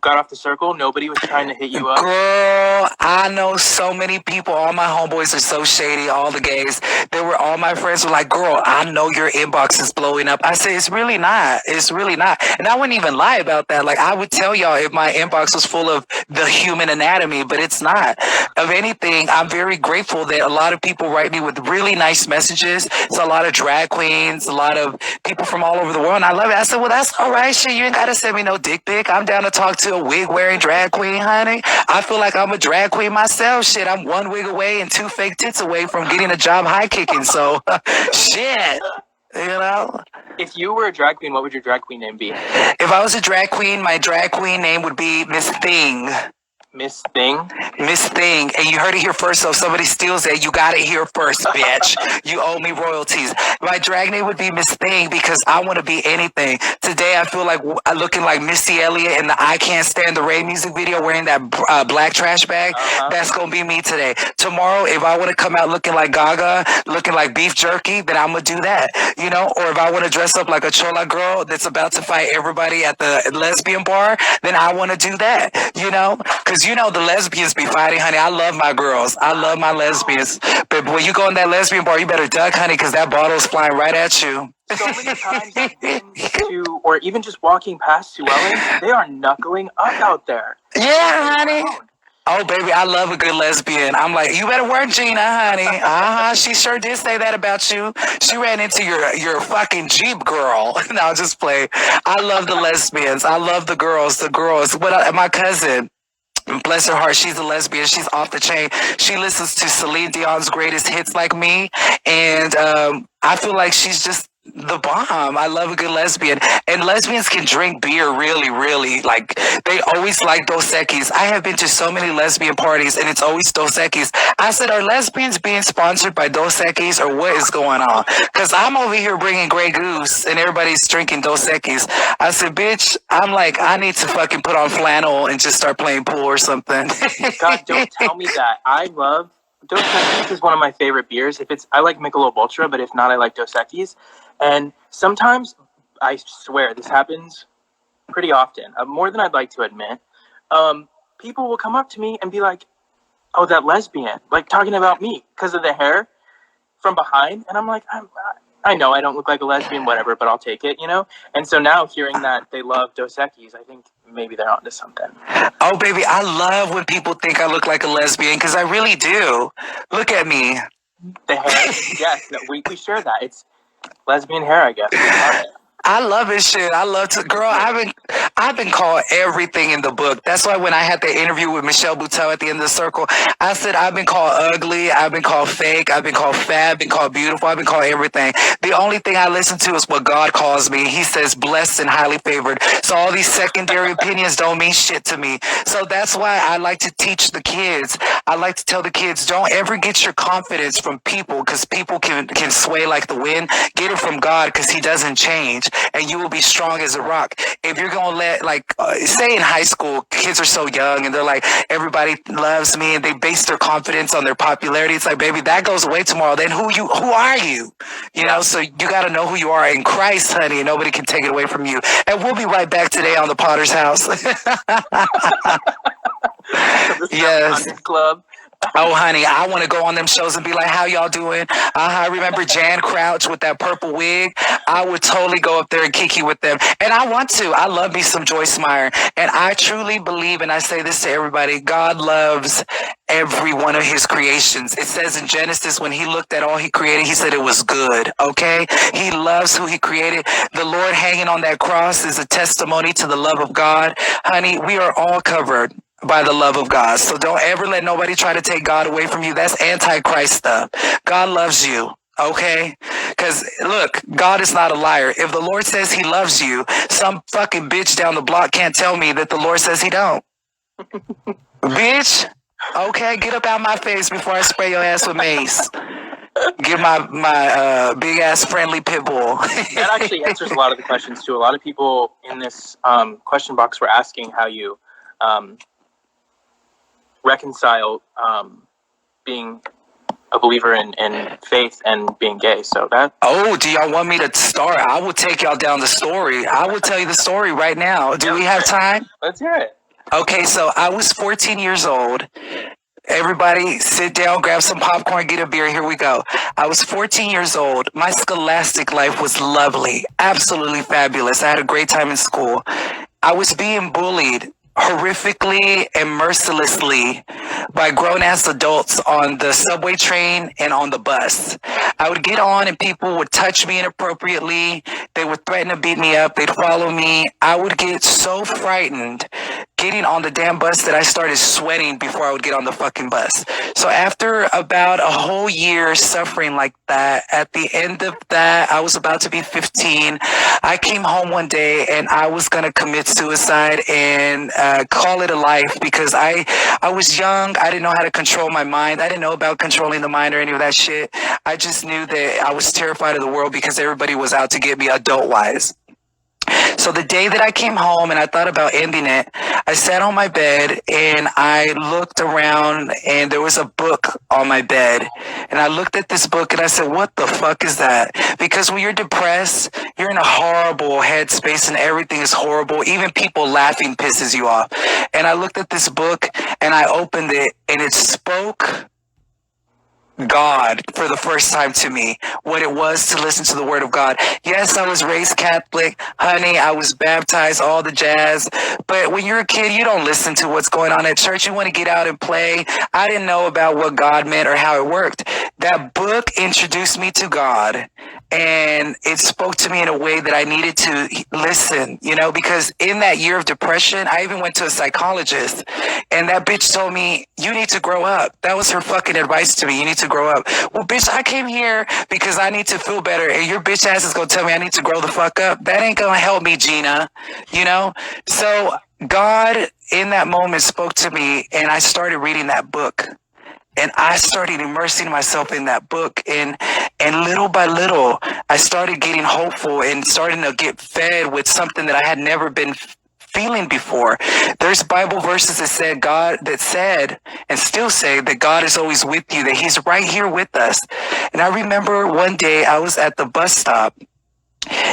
got off the circle? Nobody was trying to hit you up? Girl, I know so many people. All my homeboys are so shady, all the gays. All my friends were like, girl, I know your inbox is blowing up. I said, it's really not. It's really not. And I wouldn't even lie about that. Like, I would tell y'all if my inbox was full of the human anatomy, but it's not. Of anything, I'm very grateful that a lot of people write me with really nice messages. It's a lot of drag queens, a lot of people from all over the world. And I love it. I said, well, that's all right. Shit, you ain't got to send me no dick pic. I'm down to talk to a wig wearing drag queen, honey. I feel like I'm a drag queen myself. Shit, I'm one wig away and 2 fake tits away from getting a job high kicking. So, shit, you know. If you were a drag queen, what would your drag queen name be? If I was a drag queen, my drag queen name would be Miss Thing. Miss Thing? Miss Thing. And you heard it here first, so if somebody steals it, you got it here first, bitch. You owe me royalties. My drag name would be Miss Thing because I want to be anything. Today, I feel like I'm looking like Missy Elliott in the I Can't Stand the Rain music video wearing that black trash bag. That's going to be me today. Tomorrow, if I want to come out looking like Gaga, looking like beef jerky, then I'm going to do that. You know, or if I want to dress up like a chola girl that's about to fight everybody at the lesbian bar, then I want to do that. You know, because you know the lesbians be fighting, honey. I love my girls. I love my lesbians. But when you go in that lesbian bar, you better duck, honey, because that bottle's flying right at you. So many times I've been to, or even just walking past Sue Ellen, they are knuckling up out there. Yeah, honey. Oh, baby, I love a good lesbian. I'm like, you better work, Gina, honey. She sure did say that about you. She ran into your fucking Jeep, girl. No, I'll just play. I love the lesbians. I love the girls. My cousin, bless her heart, she's a lesbian. She's off the chain. She listens to Celine Dion's greatest hits like me. And I feel like she's just the bomb. I love a good lesbian. And lesbians can drink beer really, really. Like, they always like Dos Equis. I have been to so many lesbian parties, and it's always Dos Equis. I said, are lesbians being sponsored by Dos Equis, or what is going on? Because I'm over here bringing Grey Goose, and everybody's drinking Dos Equis. I said, bitch, I'm like, I need to fucking put on flannel and just start playing pool or something. God, don't tell me that. I love Dos Equis is one of my favorite beers. I like Michelob Ultra, but if not, I like Dos Equis. And sometimes, I swear, this happens pretty often, more than I'd like to admit. People will come up to me and be like, oh, that lesbian, like talking about me because of the hair from behind. And I'm like, I know I don't look like a lesbian, whatever, but I'll take it, you know? And so now hearing that they love Dos Equis, I think maybe they're onto something. Oh, baby, I love when people think I look like a lesbian because I really do. Look at me. The hair? Yes, no, we share that. It's lesbian hair, I guess. I love it, shit. I love to, girl. I've been called everything in the book. That's why when I had the interview with Michelle Buteau at the end of the circle, I said I've been called ugly, I've been called fake, I've been called fat, I've been called beautiful, I've been called everything. The only thing I listen to is what God calls me. He says blessed and highly favored. So all these secondary opinions don't mean shit to me. So that's why I like to teach the kids. I like to tell the kids, don't ever get your confidence from people because people can sway like the wind. Get it from God because He doesn't change. And you will be strong as a rock. If you're going to let, say in high school, kids are so young and they're like, everybody loves me and they base their confidence on their popularity. It's like, baby, that goes away tomorrow. Then who are you? You know, so you got to know who you are in Christ, honey, and nobody can take it away from you. And we'll be right back today on the Potter's House. Yes. Club. Oh, honey, I want to go on them shows and be like, how y'all doing? I remember Jan Crouch with that purple wig. I would totally go up there and kiki with them. And I want to. I love me some Joyce Meyer. And I truly believe, and I say this to everybody, God loves every one of His creations. It says in Genesis, when He looked at all He created, He said it was good, okay? He loves who He created. The Lord hanging on that cross is a testimony to the love of God. Honey, we are all covered by the love of God. So don't ever let nobody try to take God away from you. That's antichrist stuff. God loves you. Okay? Because, look, God is not a liar. If the Lord says He loves you, some fucking bitch down the block can't tell me that the Lord says He don't. Bitch, okay, get up out my face before I spray your ass with mace. Get my big ass friendly pit bull. That actually answers a lot of the questions too. A lot of people in this question box were asking how you reconcile being a believer in faith and being gay. So that. Oh, do y'all want me to start? I will take y'all down the story. I will tell you the story right now. Do we have time? Let's hear it. Okay, so I was 14 years old. Everybody sit down, grab some popcorn, get a beer. Here we go. I was 14 years old. My scholastic life was lovely, absolutely fabulous. I had a great time in school. I was being bullied horrifically and mercilessly by grown-ass adults on the subway train and on the bus. I would get on and people would touch me inappropriately. They would threaten to beat me up. They'd follow me. I would get so frightened getting on the damn bus that I started sweating before I would get on the fucking bus. So after about a whole year suffering like that, at the end of that, I was about to be 15. I came home one day and I was going to commit suicide and call it a life because I was young. I didn't know how to control my mind. I didn't know about controlling the mind or any of that shit. I just knew that I was terrified of the world because everybody was out to get me adult-wise. So the day that I came home and I thought about ending it, I sat on my bed and I looked around and there was a book on my bed. And I looked at this book and I said, what the fuck is that? Because when you're depressed, you're in a horrible headspace and everything is horrible. Even people laughing pisses you off. And I looked at this book and I opened it and it spoke God for the first time to me, what it was to listen to the word of God. Yes, I was raised Catholic, honey, I was baptized, all the jazz, but when you're a kid, you don't listen to what's going on at church. You want to get out and play. I didn't know about what God meant or how it worked. That book introduced me to God, and it spoke to me in a way that I needed to listen, you know, because in that year of depression, I even went to a psychologist, and that bitch told me, you need to grow up. That was her fucking advice to me. You need to grow up. Well, bitch, I came here because I need to feel better, and your bitch ass is gonna tell me I need to grow the fuck up. That ain't gonna help me, Gina, you know? So God in that moment spoke to me, and I started reading that book. And I started immersing myself in that book, and little by little, I started getting hopeful and starting to get fed with something that I had never been feeling before. There's Bible verses that said and still say that God is always with you, that he's right here with us. And I remember one day I was at the bus stop.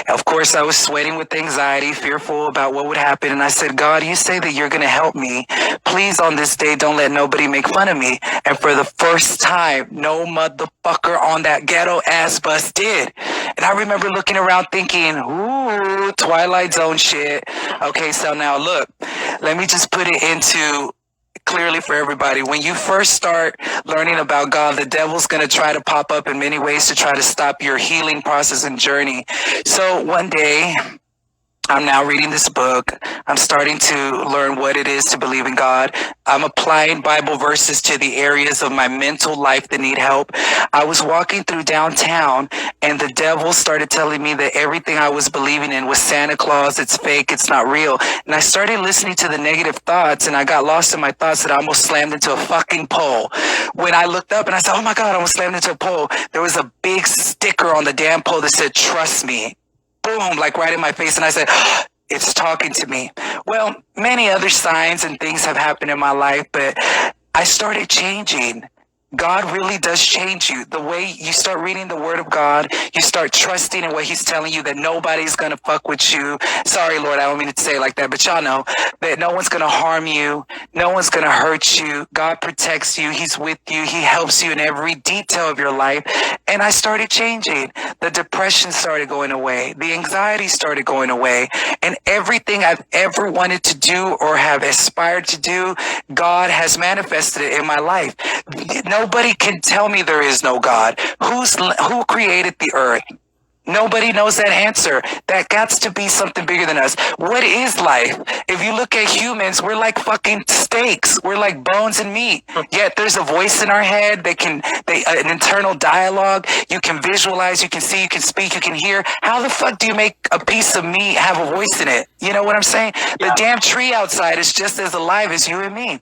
Of course, I was sweating with anxiety, fearful about what would happen. And I said, God, you say that you're going to help me. Please, on this day, don't let nobody make fun of me. And for the first time, no motherfucker on that ghetto ass bus did. And I remember looking around thinking, ooh, Twilight Zone shit. Okay, so now look, let me just put it into clearly for everybody. When you first start learning about God, the devil's going to try to pop up in many ways to try to stop your healing process and journey. So one day, I'm now reading this book. I'm starting to learn what it is to believe in God. I'm applying Bible verses to the areas of my mental life that need help. I was walking through downtown and the devil started telling me that everything I was believing in was Santa Claus, it's fake, it's not real. And I started listening to the negative thoughts and I got lost in my thoughts that I almost slammed into a fucking pole. When I looked up and I said, oh my God, I almost slammed into a pole. There was a big sticker on the damn pole that said, trust me. Boom, like right in my face. And I said, oh, it's talking to me. Well, many other signs and things have happened in my life, but I started changing. God really does change you. The way you start reading the word of God, you start trusting in what he's telling you, that nobody's going to fuck with you. Sorry, Lord, I don't mean to say it like that, but y'all know that no one's going to harm you. No one's going to hurt you. God protects you. He's with you. He helps you in every detail of your life. And I started changing. The depression started going away. The anxiety started going away. And everything I've ever wanted to do or have aspired to do, God has manifested it in my life. Nobody can tell me there is no God. Who created the earth? Nobody knows that answer. That got to be something bigger than us. What is life? If you look at humans, we're like fucking steaks. We're like bones and meat. Yet there's a voice in our head. An internal dialogue. You can visualize, you can see, you can speak, you can hear. How the fuck do you make a piece of meat have a voice in it? You know what I'm saying? Yeah. The damn tree outside is just as alive as you and me.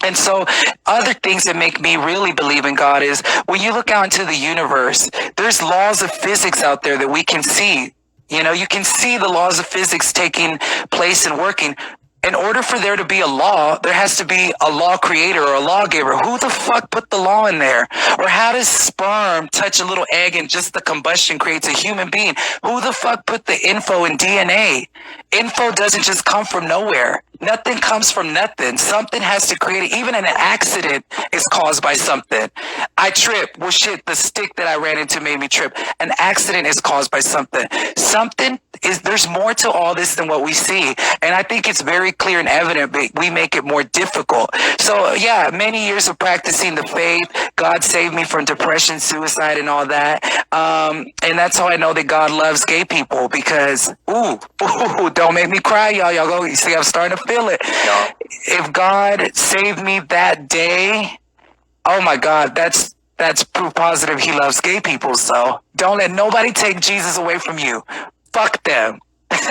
And so other things that make me really believe in God is when you look out into the universe, there's laws of physics out there that we can see. You know, you can see the laws of physics taking place and working. in order for there to be a law, there has to be a law creator or a lawgiver. Who the fuck put the law in there? Or how does sperm touch a little egg and just the combustion creates a human being? Who the fuck put the info in DNA? Info doesn't just come from nowhere. Nothing comes from nothing. Something has to create it. Even an accident is caused by something. I tripped. Well, shit, the stick that I ran into made me trip. An accident is caused by something. There's more to all this than what we see. And I think it's very clear and evident, but we make it more difficult. So yeah, many years of practicing the faith, God saved me from depression, suicide, and all that. And that's how I know that God loves gay people, because, don't make me cry, y'all. Y'all go, you see, I'm starting to feel it. No. If God saved me that day, oh my God, that's proof positive he loves gay people. So don't let nobody take Jesus away from you. Fuck them. Okay.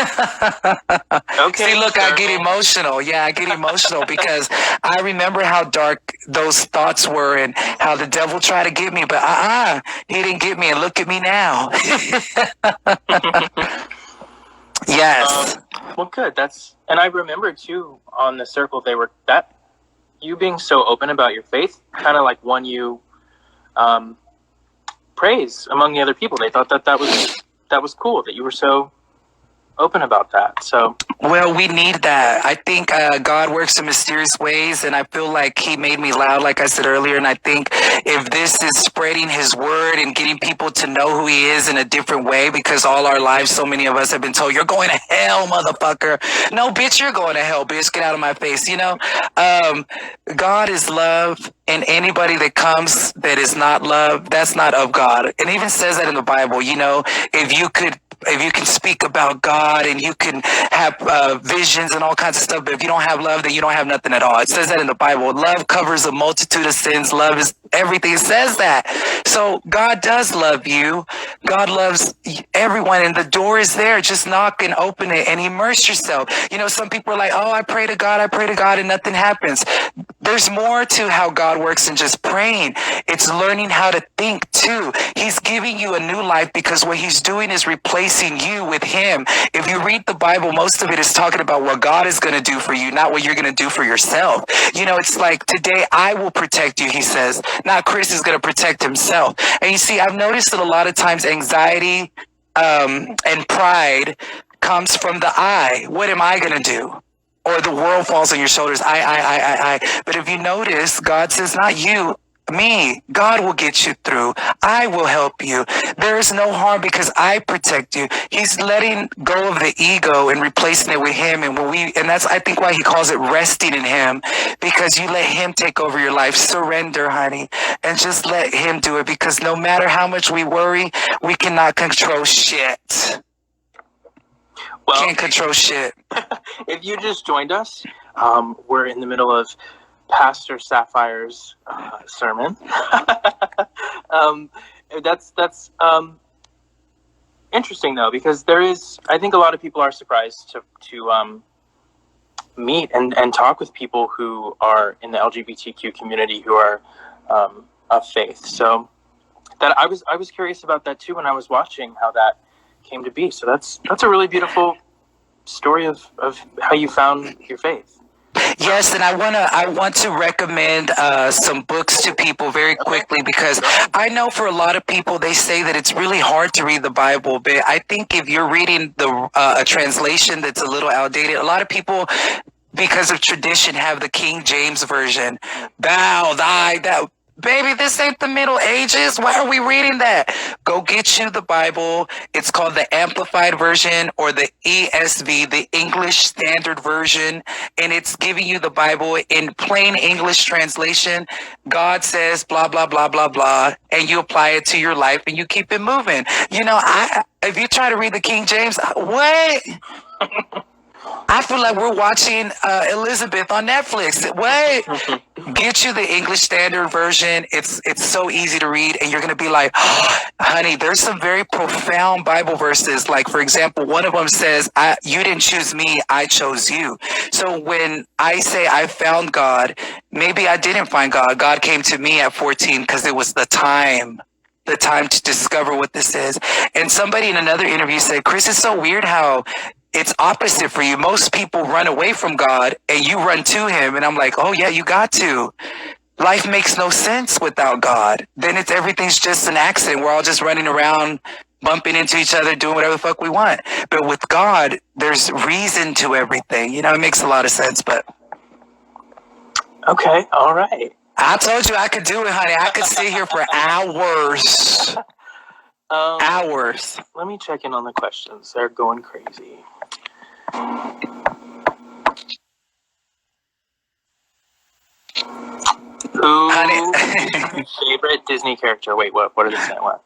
See, look, I get emotional. Yeah, I get emotional because I remember how dark those thoughts were and how the devil tried to get me, but he didn't get me, and look at me now. Yes. Well, good. And I remember too on the circle that you being so open about your faith kind of like won you praise among the other people. They thought that was cool that you were so open about that. So well, we need that. I think God works in mysterious ways, and I feel like he made me loud, like I said earlier. And I think if this is spreading his word and getting people to know who he is in a different way, because all our lives, so many of us have been told, you're going to hell, motherfucker. No, bitch, you're going to hell, bitch. Get out of my face. God is love, and anybody that comes that is not love, that's not of God. It even says that in the Bible. If you can speak about God and you can have visions and all kinds of stuff, but if you don't have love, then you don't have nothing at all. It says that in the Bible. Love covers a multitude of sins. Love is everything. It says that. So God does love you. God loves everyone, and the door is there. Just knock and open it and immerse yourself. Some people are like, oh, I pray to God, and nothing happens. There's more to how God works than just praying. It's learning how to think too. He's giving you a new life because what he's doing is replacing you with him. If you read the Bible, most of it is talking about what God is going to do for you, not what you're going to do for yourself. It's like, today I will protect you, he says. Not Chris is going to protect himself. And you see, I've noticed that a lot of times anxiety and pride comes from the I. What am I going to do? Or the world falls on your shoulders. I. But if you notice, God says, not you, me. God will get you through. I will help you. There is no harm because I protect you. He's letting go of the ego and replacing it with him. And that's, I think, why he calls it resting in him, because you let him take over your life. Surrender, honey, and just let him do it, because no matter how much we worry, we cannot control shit. Well, can't control shit. If you just joined us, we're in the middle of Pastor Sapphire's sermon. That's interesting though, because I think a lot of people are surprised to meet and talk with people who are in the LGBTQ community who are of faith. So that I was curious about that too when I was watching how that came to be. So that's a really beautiful story of how you found your faith. Yes, and I want to recommend some books to people very quickly, because I know for a lot of people they say that it's really hard to read the Bible, but I think if you're reading a translation that's a little outdated, a lot of people, because of tradition, have the King James version. Thou, thy, thou. Baby, this ain't the Middle Ages. Why are we reading that? Go get you the Bible. It's called the Amplified Version, or the ESV, the English Standard Version. And it's giving you the Bible in plain English translation. God says, blah, blah, blah, blah, blah. And you apply it to your life and you keep it moving. If you try to read the King James, what? I feel like we're watching Elizabeth on Netflix. What? Get you the English Standard Version. It's so easy to read, and you're going to be like, oh, honey, there's some very profound Bible verses. Like, for example, one of them says, you didn't choose me, I chose you. So when I say I found God, maybe I didn't find God. God came to me at 14 because it was the time to discover what this is. And somebody in another interview said, Chris, it's so weird how it's opposite for you. Most people run away from God and you run to him. And I'm like, oh yeah, you got to. Life makes no sense without God. Then everything's just an accident. We're all just running around, bumping into each other, doing whatever the fuck we want. But with God, there's reason to everything. It makes a lot of sense, but. Okay, all right. I told you I could do it, honey. I could sit here for hours. Hours. Let me check in on the questions. They're going crazy. Who favorite Disney character? Wait, what are they saying? What?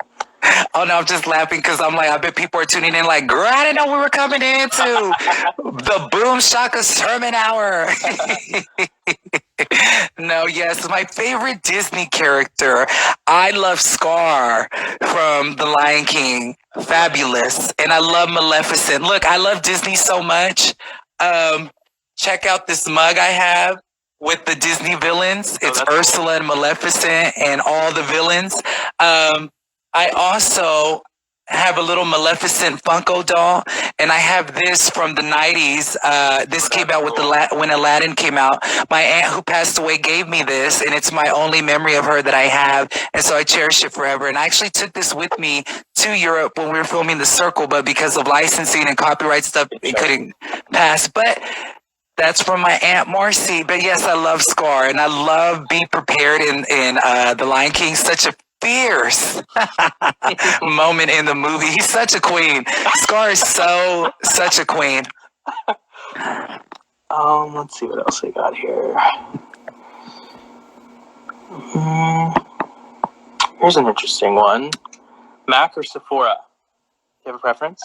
Oh no, I'm just laughing because I'm like, I bet people are tuning in like, girl, I didn't know we were coming into the Boom Shaka Sermon Hour. No, yes, my favorite Disney character. I love Scar from The Lion King. Fabulous. And I love Maleficent. Look, I love Disney so much. Check out this mug I have with the Disney villains. It's Ursula and Maleficent and all the villains. I also have a little Maleficent Funko doll, and I have this from the 90s. This came out with when Aladdin came out. My aunt who passed away gave me this, and it's my only memory of her that I have, and so I cherish it forever. And I actually took this with me to Europe when we were filming The Circle, but because of licensing and copyright stuff, it couldn't pass. But that's from my Aunt Marcy. But yes, I love Scar, and I love Be Prepared in The Lion King. Such a fierce moment in the movie. He's such a queen. Scar is such a queen. Let's see what else I got here. Here's an interesting one. Mac or Sephora? You have a preference?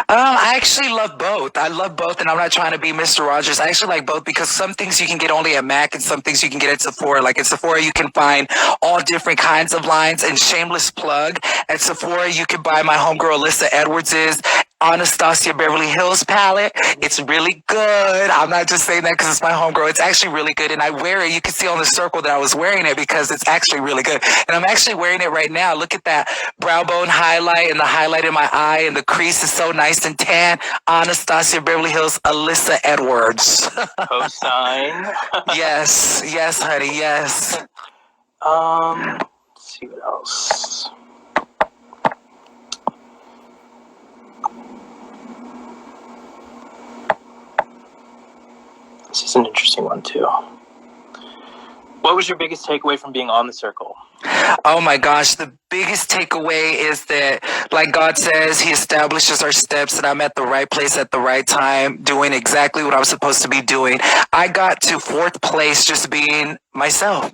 I actually love both. I love both, and I'm not trying to be Mr. Rogers. I actually like both because some things you can get only at Mac and some things you can get at Sephora. Like at Sephora, you can find all different kinds of lines, and shameless plug, at Sephora, you can buy my homegirl Alyssa Edwards' Anastasia Beverly Hills palette. It's really good. I'm not just saying that because it's my homegirl. It's actually really good, and I wear it. You can see on The Circle that I was wearing it because it's actually really good. And I'm actually wearing it right now. Look at that brow bone highlight and the highlight in my eye, and the crease is so nice and tan. Anastasia Beverly Hills, Alyssa Edwards. Co-sign. Yes, honey, yes. Let's see what else. This is an interesting one, too. What was your biggest takeaway from being on The Circle? Oh my gosh, the biggest takeaway is that, like God says, he establishes our steps, and I'm at the right place at the right time, doing exactly what I'm supposed to be doing. I got to 4th place just being myself.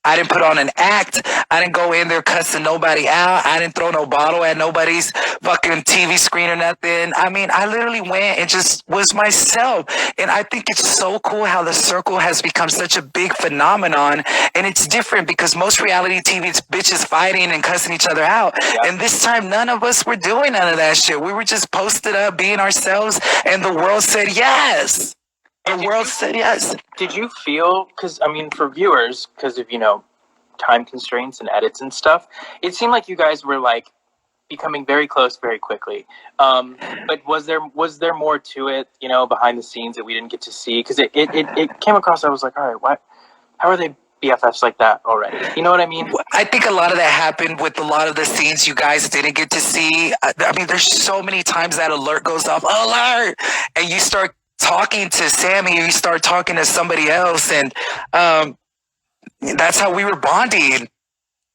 I didn't put on an act. I didn't go in there cussing nobody out. I didn't throw no bottle at nobody's fucking TV screen or nothing. I mean, I literally went and just was myself. And I think it's so cool how The Circle has become such a big phenomenon. And it's different because most reality TV, it's bitches fighting and cussing each other out. Yeah. And this time, none of us were doing none of that shit. We were just posted up, being ourselves, and the world said yes. The world said yes. Did you feel, because, I mean, for viewers, because of, time constraints and edits and stuff, it seemed like you guys were, like, becoming very close very quickly. But was there more to it, behind the scenes that we didn't get to see? Because it came across, I was like, all right, how are they BFFs like that already? You know what I mean? I think a lot of that happened with a lot of the scenes you guys didn't get to see. I mean, there's so many times that alert goes off, alert! And you start talking to Sammy, or you start talking to somebody else, and that's how we were bonding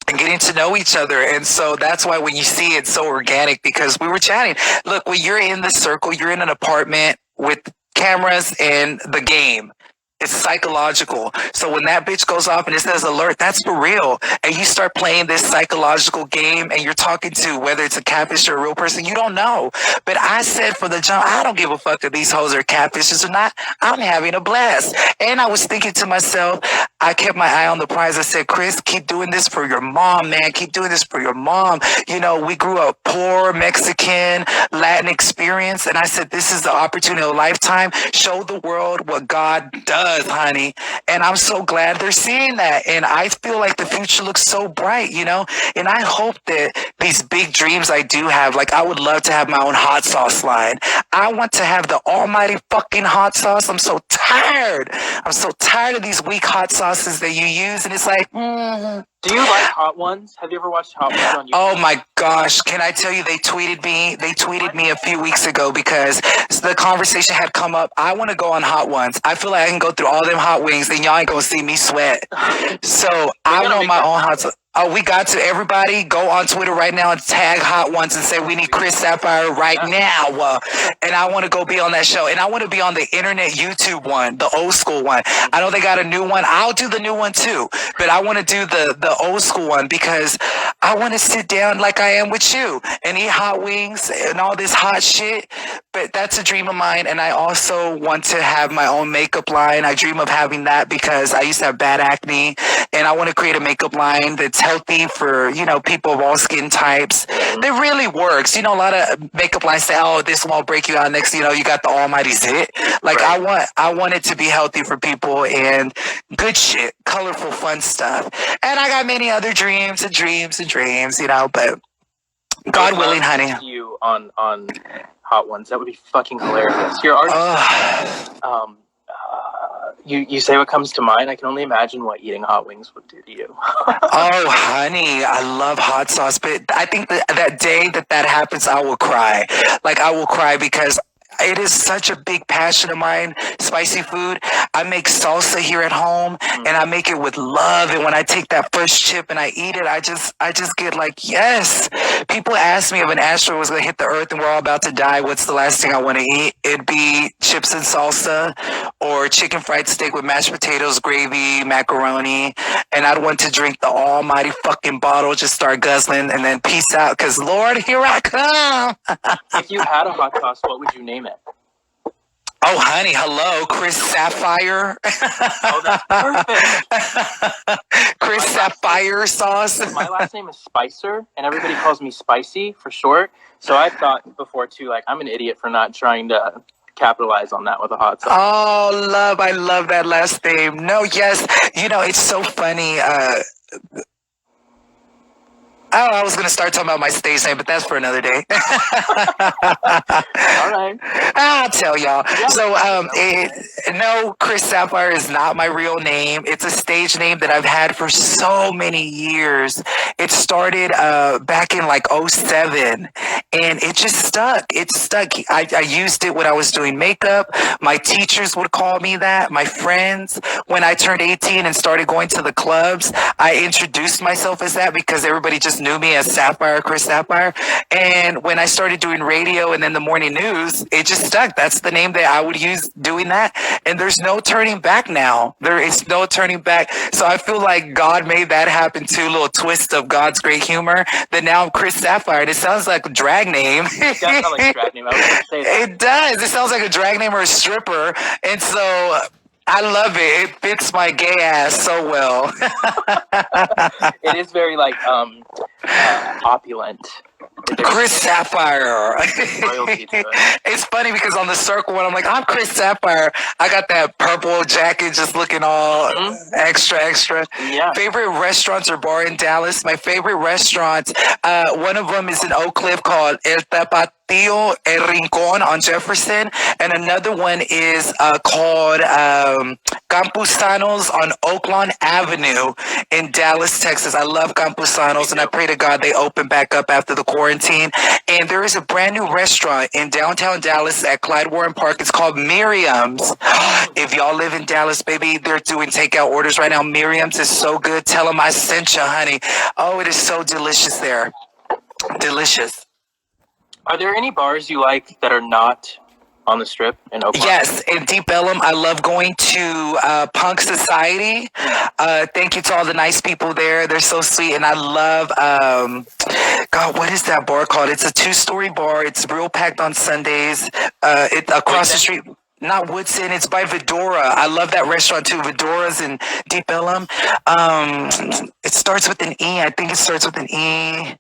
and getting to know each other. And so that's why when you see it, so organic, because we were chatting. Look, when you're in The Circle, you're in an apartment with cameras and the game. It's psychological. So when that bitch goes off and it says alert, that's for real. And you start playing this psychological game, and you're talking to, whether it's a catfish or a real person, you don't know. But I said for the jump, I don't give a fuck if these hoes are catfishes or not. I'm having a blast. And I was thinking to myself, I kept my eye on the prize. I said, Chris, keep doing this for your mom, man. Keep doing this for your mom. We grew up poor, Mexican, Latin experience. And I said, this is the opportunity of a lifetime. Show the world what God does. was, honey. And I'm so glad they're seeing that. And I feel like the future looks so bright, you know? And I hope that these big dreams I do have, like I would love to have my own hot sauce line. I want to have the almighty fucking hot sauce. I'm so tired. I'm so tired of these weak hot sauces that you use. And it's like, Do you like Hot Ones? Have you ever watched Hot Ones on YouTube? oh my gosh, can I tell you, they tweeted me a few weeks ago because the conversation had come up. I want to go on Hot Ones. I feel like I can go through all them hot wings and y'all ain't gonna see me sweat. So I want my own hot sauce. Oh, we got to. Everybody go on Twitter right now and tag Hot Ones and say we need Chris Sapphire right now. And I want to go be on that show. And I want to be on the internet YouTube one, the old school one. I know they got a new one. I'll do the new one too. But I want to do the old school one because I want to sit down like I am with you and eat hot wings and all this hot shit. But that's a dream of mine. And I also want to have my own makeup line. I dream of having that because I used to have bad acne. And I want to create a makeup line that's healthy for, you know, people of all skin types. That really works. You know, a lot of makeup lines say, oh, this won't break you out. Next, you know, you got the almighty zit. Like, right. I want it to be healthy for people and good shit, colorful, fun stuff. And I got many other dreams, you know, but God willing, honey. You on Hot Ones. That would be fucking hilarious. You're already you say what comes to mind. I can only imagine what eating hot wings would do to you. Oh, honey, I love hot sauce, but I think that day that happens, I will cry. Like, I will cry because it is such a big passion of mine, spicy food. I make salsa here at home and I make it with love. And when I take that first chip and I eat it, I just get like, yes. People ask me if an asteroid was going to hit the earth and we're all about to die, what's the last thing I want to eat? It'd be chips and salsa or chicken fried steak with mashed potatoes, gravy, macaroni. And I'd want to drink the almighty fucking bottle, just start guzzling and then peace out. Because Lord, here I come. If you had a hot sauce, what would you name it? Oh, honey, hello, Chris Sapphire. Oh, that's perfect. Chris Sapphire sauce. My last name is Spicer, and everybody calls me Spicy for short. So I thought before, too, like, I'm an idiot for not trying to capitalize on that with a hot sauce. Oh, love, I love that last name. No, yes, you know, it's so funny. I was going to start talking about my stage name, but that's for another day. All right. I'll tell y'all. So, no, Chris Sapphire is not my real name. It's a stage name that I've had for so many years. It started back in like 2007, and it just stuck. It stuck. I used it when I was doing makeup. My teachers would call me that. My friends. When I turned 18 and started going to the clubs, I introduced myself as that because everybody just knew me as Sapphire, Chris Sapphire. And when I started doing radio and then the morning news, it just stuck. That's the name that I would use doing that. And there's no turning back now. There is no turning back. So I feel like God made that happen too. A little twist of God's great humor. That now I'm Chris Sapphire. And it sounds like a drag name. It does sound like a drag name. I was going to say that. It does. It sounds like a drag name or a stripper. And so I love it. It fits my gay ass so well. It is very like opulent. Chris Sapphire. Royalty to it. It's funny because on the circle one, I'm like, I'm Chris Sapphire. I got that purple jacket just looking all extra. Yeah. Favorite restaurants or bar in Dallas? My favorite restaurants, one of them is in Oak Cliff called El Tapatio El Rincon on Jefferson. And another one is called Campusanos on Oaklawn Avenue in Dallas, Texas. I love Campusanos, and I pray to God they open back up after the quarantine. And there is a brand new restaurant in downtown Dallas at Clyde Warren Park. It's called Miriam's. If y'all live in Dallas, baby, they're doing takeout orders right now. Miriam's is so good. Tell them I sent you, honey. Oh, it is so delicious there. Delicious. Are there any bars you like that are not on the Strip in Oakland? Yes, in Deep Ellum, I love going to Punk Society. Thank you to all the nice people there. They're so sweet, and I love, God, what is that bar called? It's a 2-story bar. It's real packed on Sundays. It's across the street. Not Woodson, it's by Vidora. I love that restaurant too. Vidora's in Deep Ellum. It starts with an E. I think it starts with an E.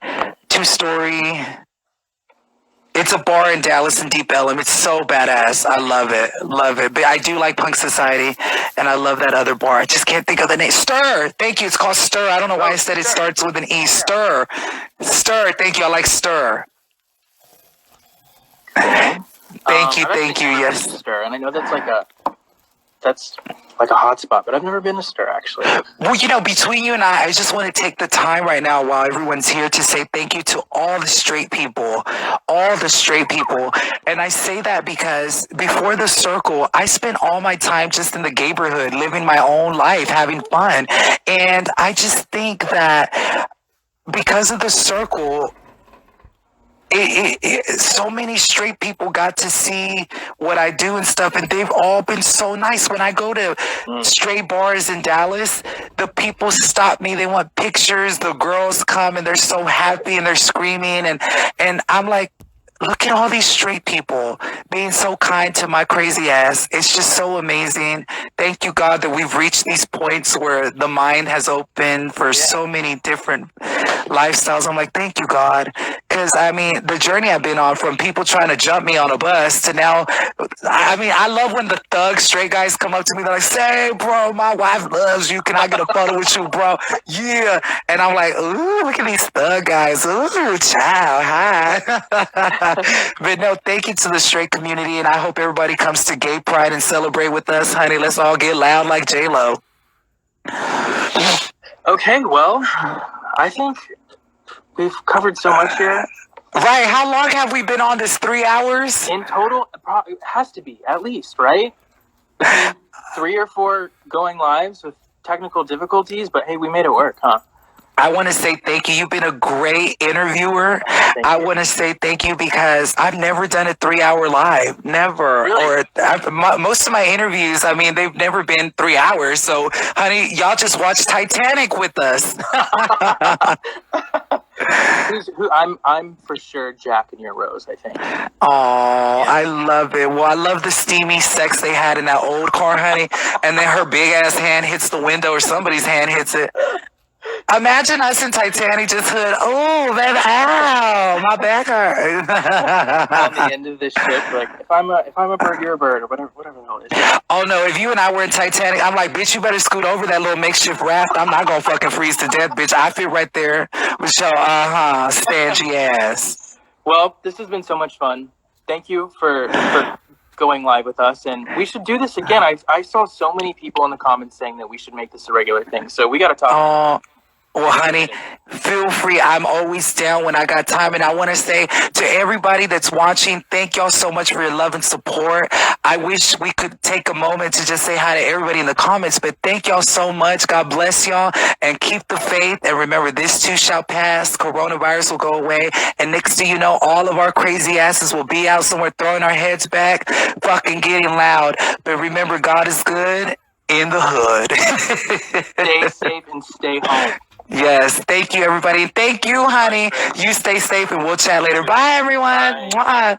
2-story. It's a bar in Dallas in Deep Ellum. It's so badass. I love it. Love it. But I do like Punk Society, and I love that other bar. I just can't think of the name. Stir. Thank you. It's called Stir. I don't know why I said it starts with an E. Stir. Stir. Thank you. I like Stir. Thank you. Yes. Stir, and I know that's like a hot spot, but I've never been to Stir actually. Well, between you and I just want to take the time right now while everyone's here to say thank you to all the straight people. And I say that because before the circle, I spent all my time just in the neighborhood, living my own life, having fun. And I just think that because of the circle, so many straight people got to see what I do and stuff, and they've all been so nice. When I go to straight bars in Dallas, the people stop me. They want pictures. The girls come and they're so happy and they're screaming, and I'm like, look at all these straight people being so kind to my crazy ass. It's just so amazing. Thank you, God, that we've reached these points where the mind has opened for so many different lifestyles. I'm like, thank you, God. Because, the journey I've been on, from people trying to jump me on a bus to now, I love when the thug straight guys come up to me. They're like, say, bro, my wife loves you. Can I get a photo with you, bro? Yeah. And I'm like, ooh, look at these thug guys. Ooh, child, hi. But no, thank you to the straight community, and I hope everybody comes to Gay Pride and celebrate with us, honey. Let's all get loud like J-Lo. Okay, well, I think we've covered so much here. Right, how long have we been on this? 3 hours? In total, it has to be, at least, right? 3 or 4 going lives with technical difficulties, but hey, we made it work, huh? I want to say thank you. You've been a great interviewer. I want to say thank you because I've never done a 3-hour live. Never. Really? Most of my interviews, they've never been 3 hours. So, honey, y'all just watch Titanic with us. I'm for sure Jack and your Rose, I think. Oh, I love it. Well, I love the steamy sex they had in that old car, honey. And then her big ass hand hits the window, or somebody's hand hits it. Imagine us in Titanic just heard, oh, baby, ow, my back hurt. On the end of this ship, like, if I'm a bird, you're a bird, or whatever the hell it is. Oh, no, if you and I were in Titanic, I'm like, bitch, you better scoot over that little makeshift raft. I'm not going to fucking freeze to death, bitch. I fit right there with your, stangy ass. Well, this has been so much fun. Thank you for going live with us, and we should do this again. I saw so many people in the comments saying that we should make this a regular thing, so we got to talk. Well, honey, feel free. I'm always down when I got time. And I want to say to everybody that's watching, thank y'all so much for your love and support. I wish we could take a moment to just say hi to everybody in the comments, but thank y'all so much. God bless y'all, and keep the faith. And remember, this too shall pass. Coronavirus will go away. And next thing you know, all of our crazy asses will be out somewhere throwing our heads back, fucking getting loud. But remember, God is good in the hood. Stay safe and stay home. Yes, thank you, everybody. Thank you, honey. You stay safe, and we'll chat later. Bye, everyone. Bye. Mwah.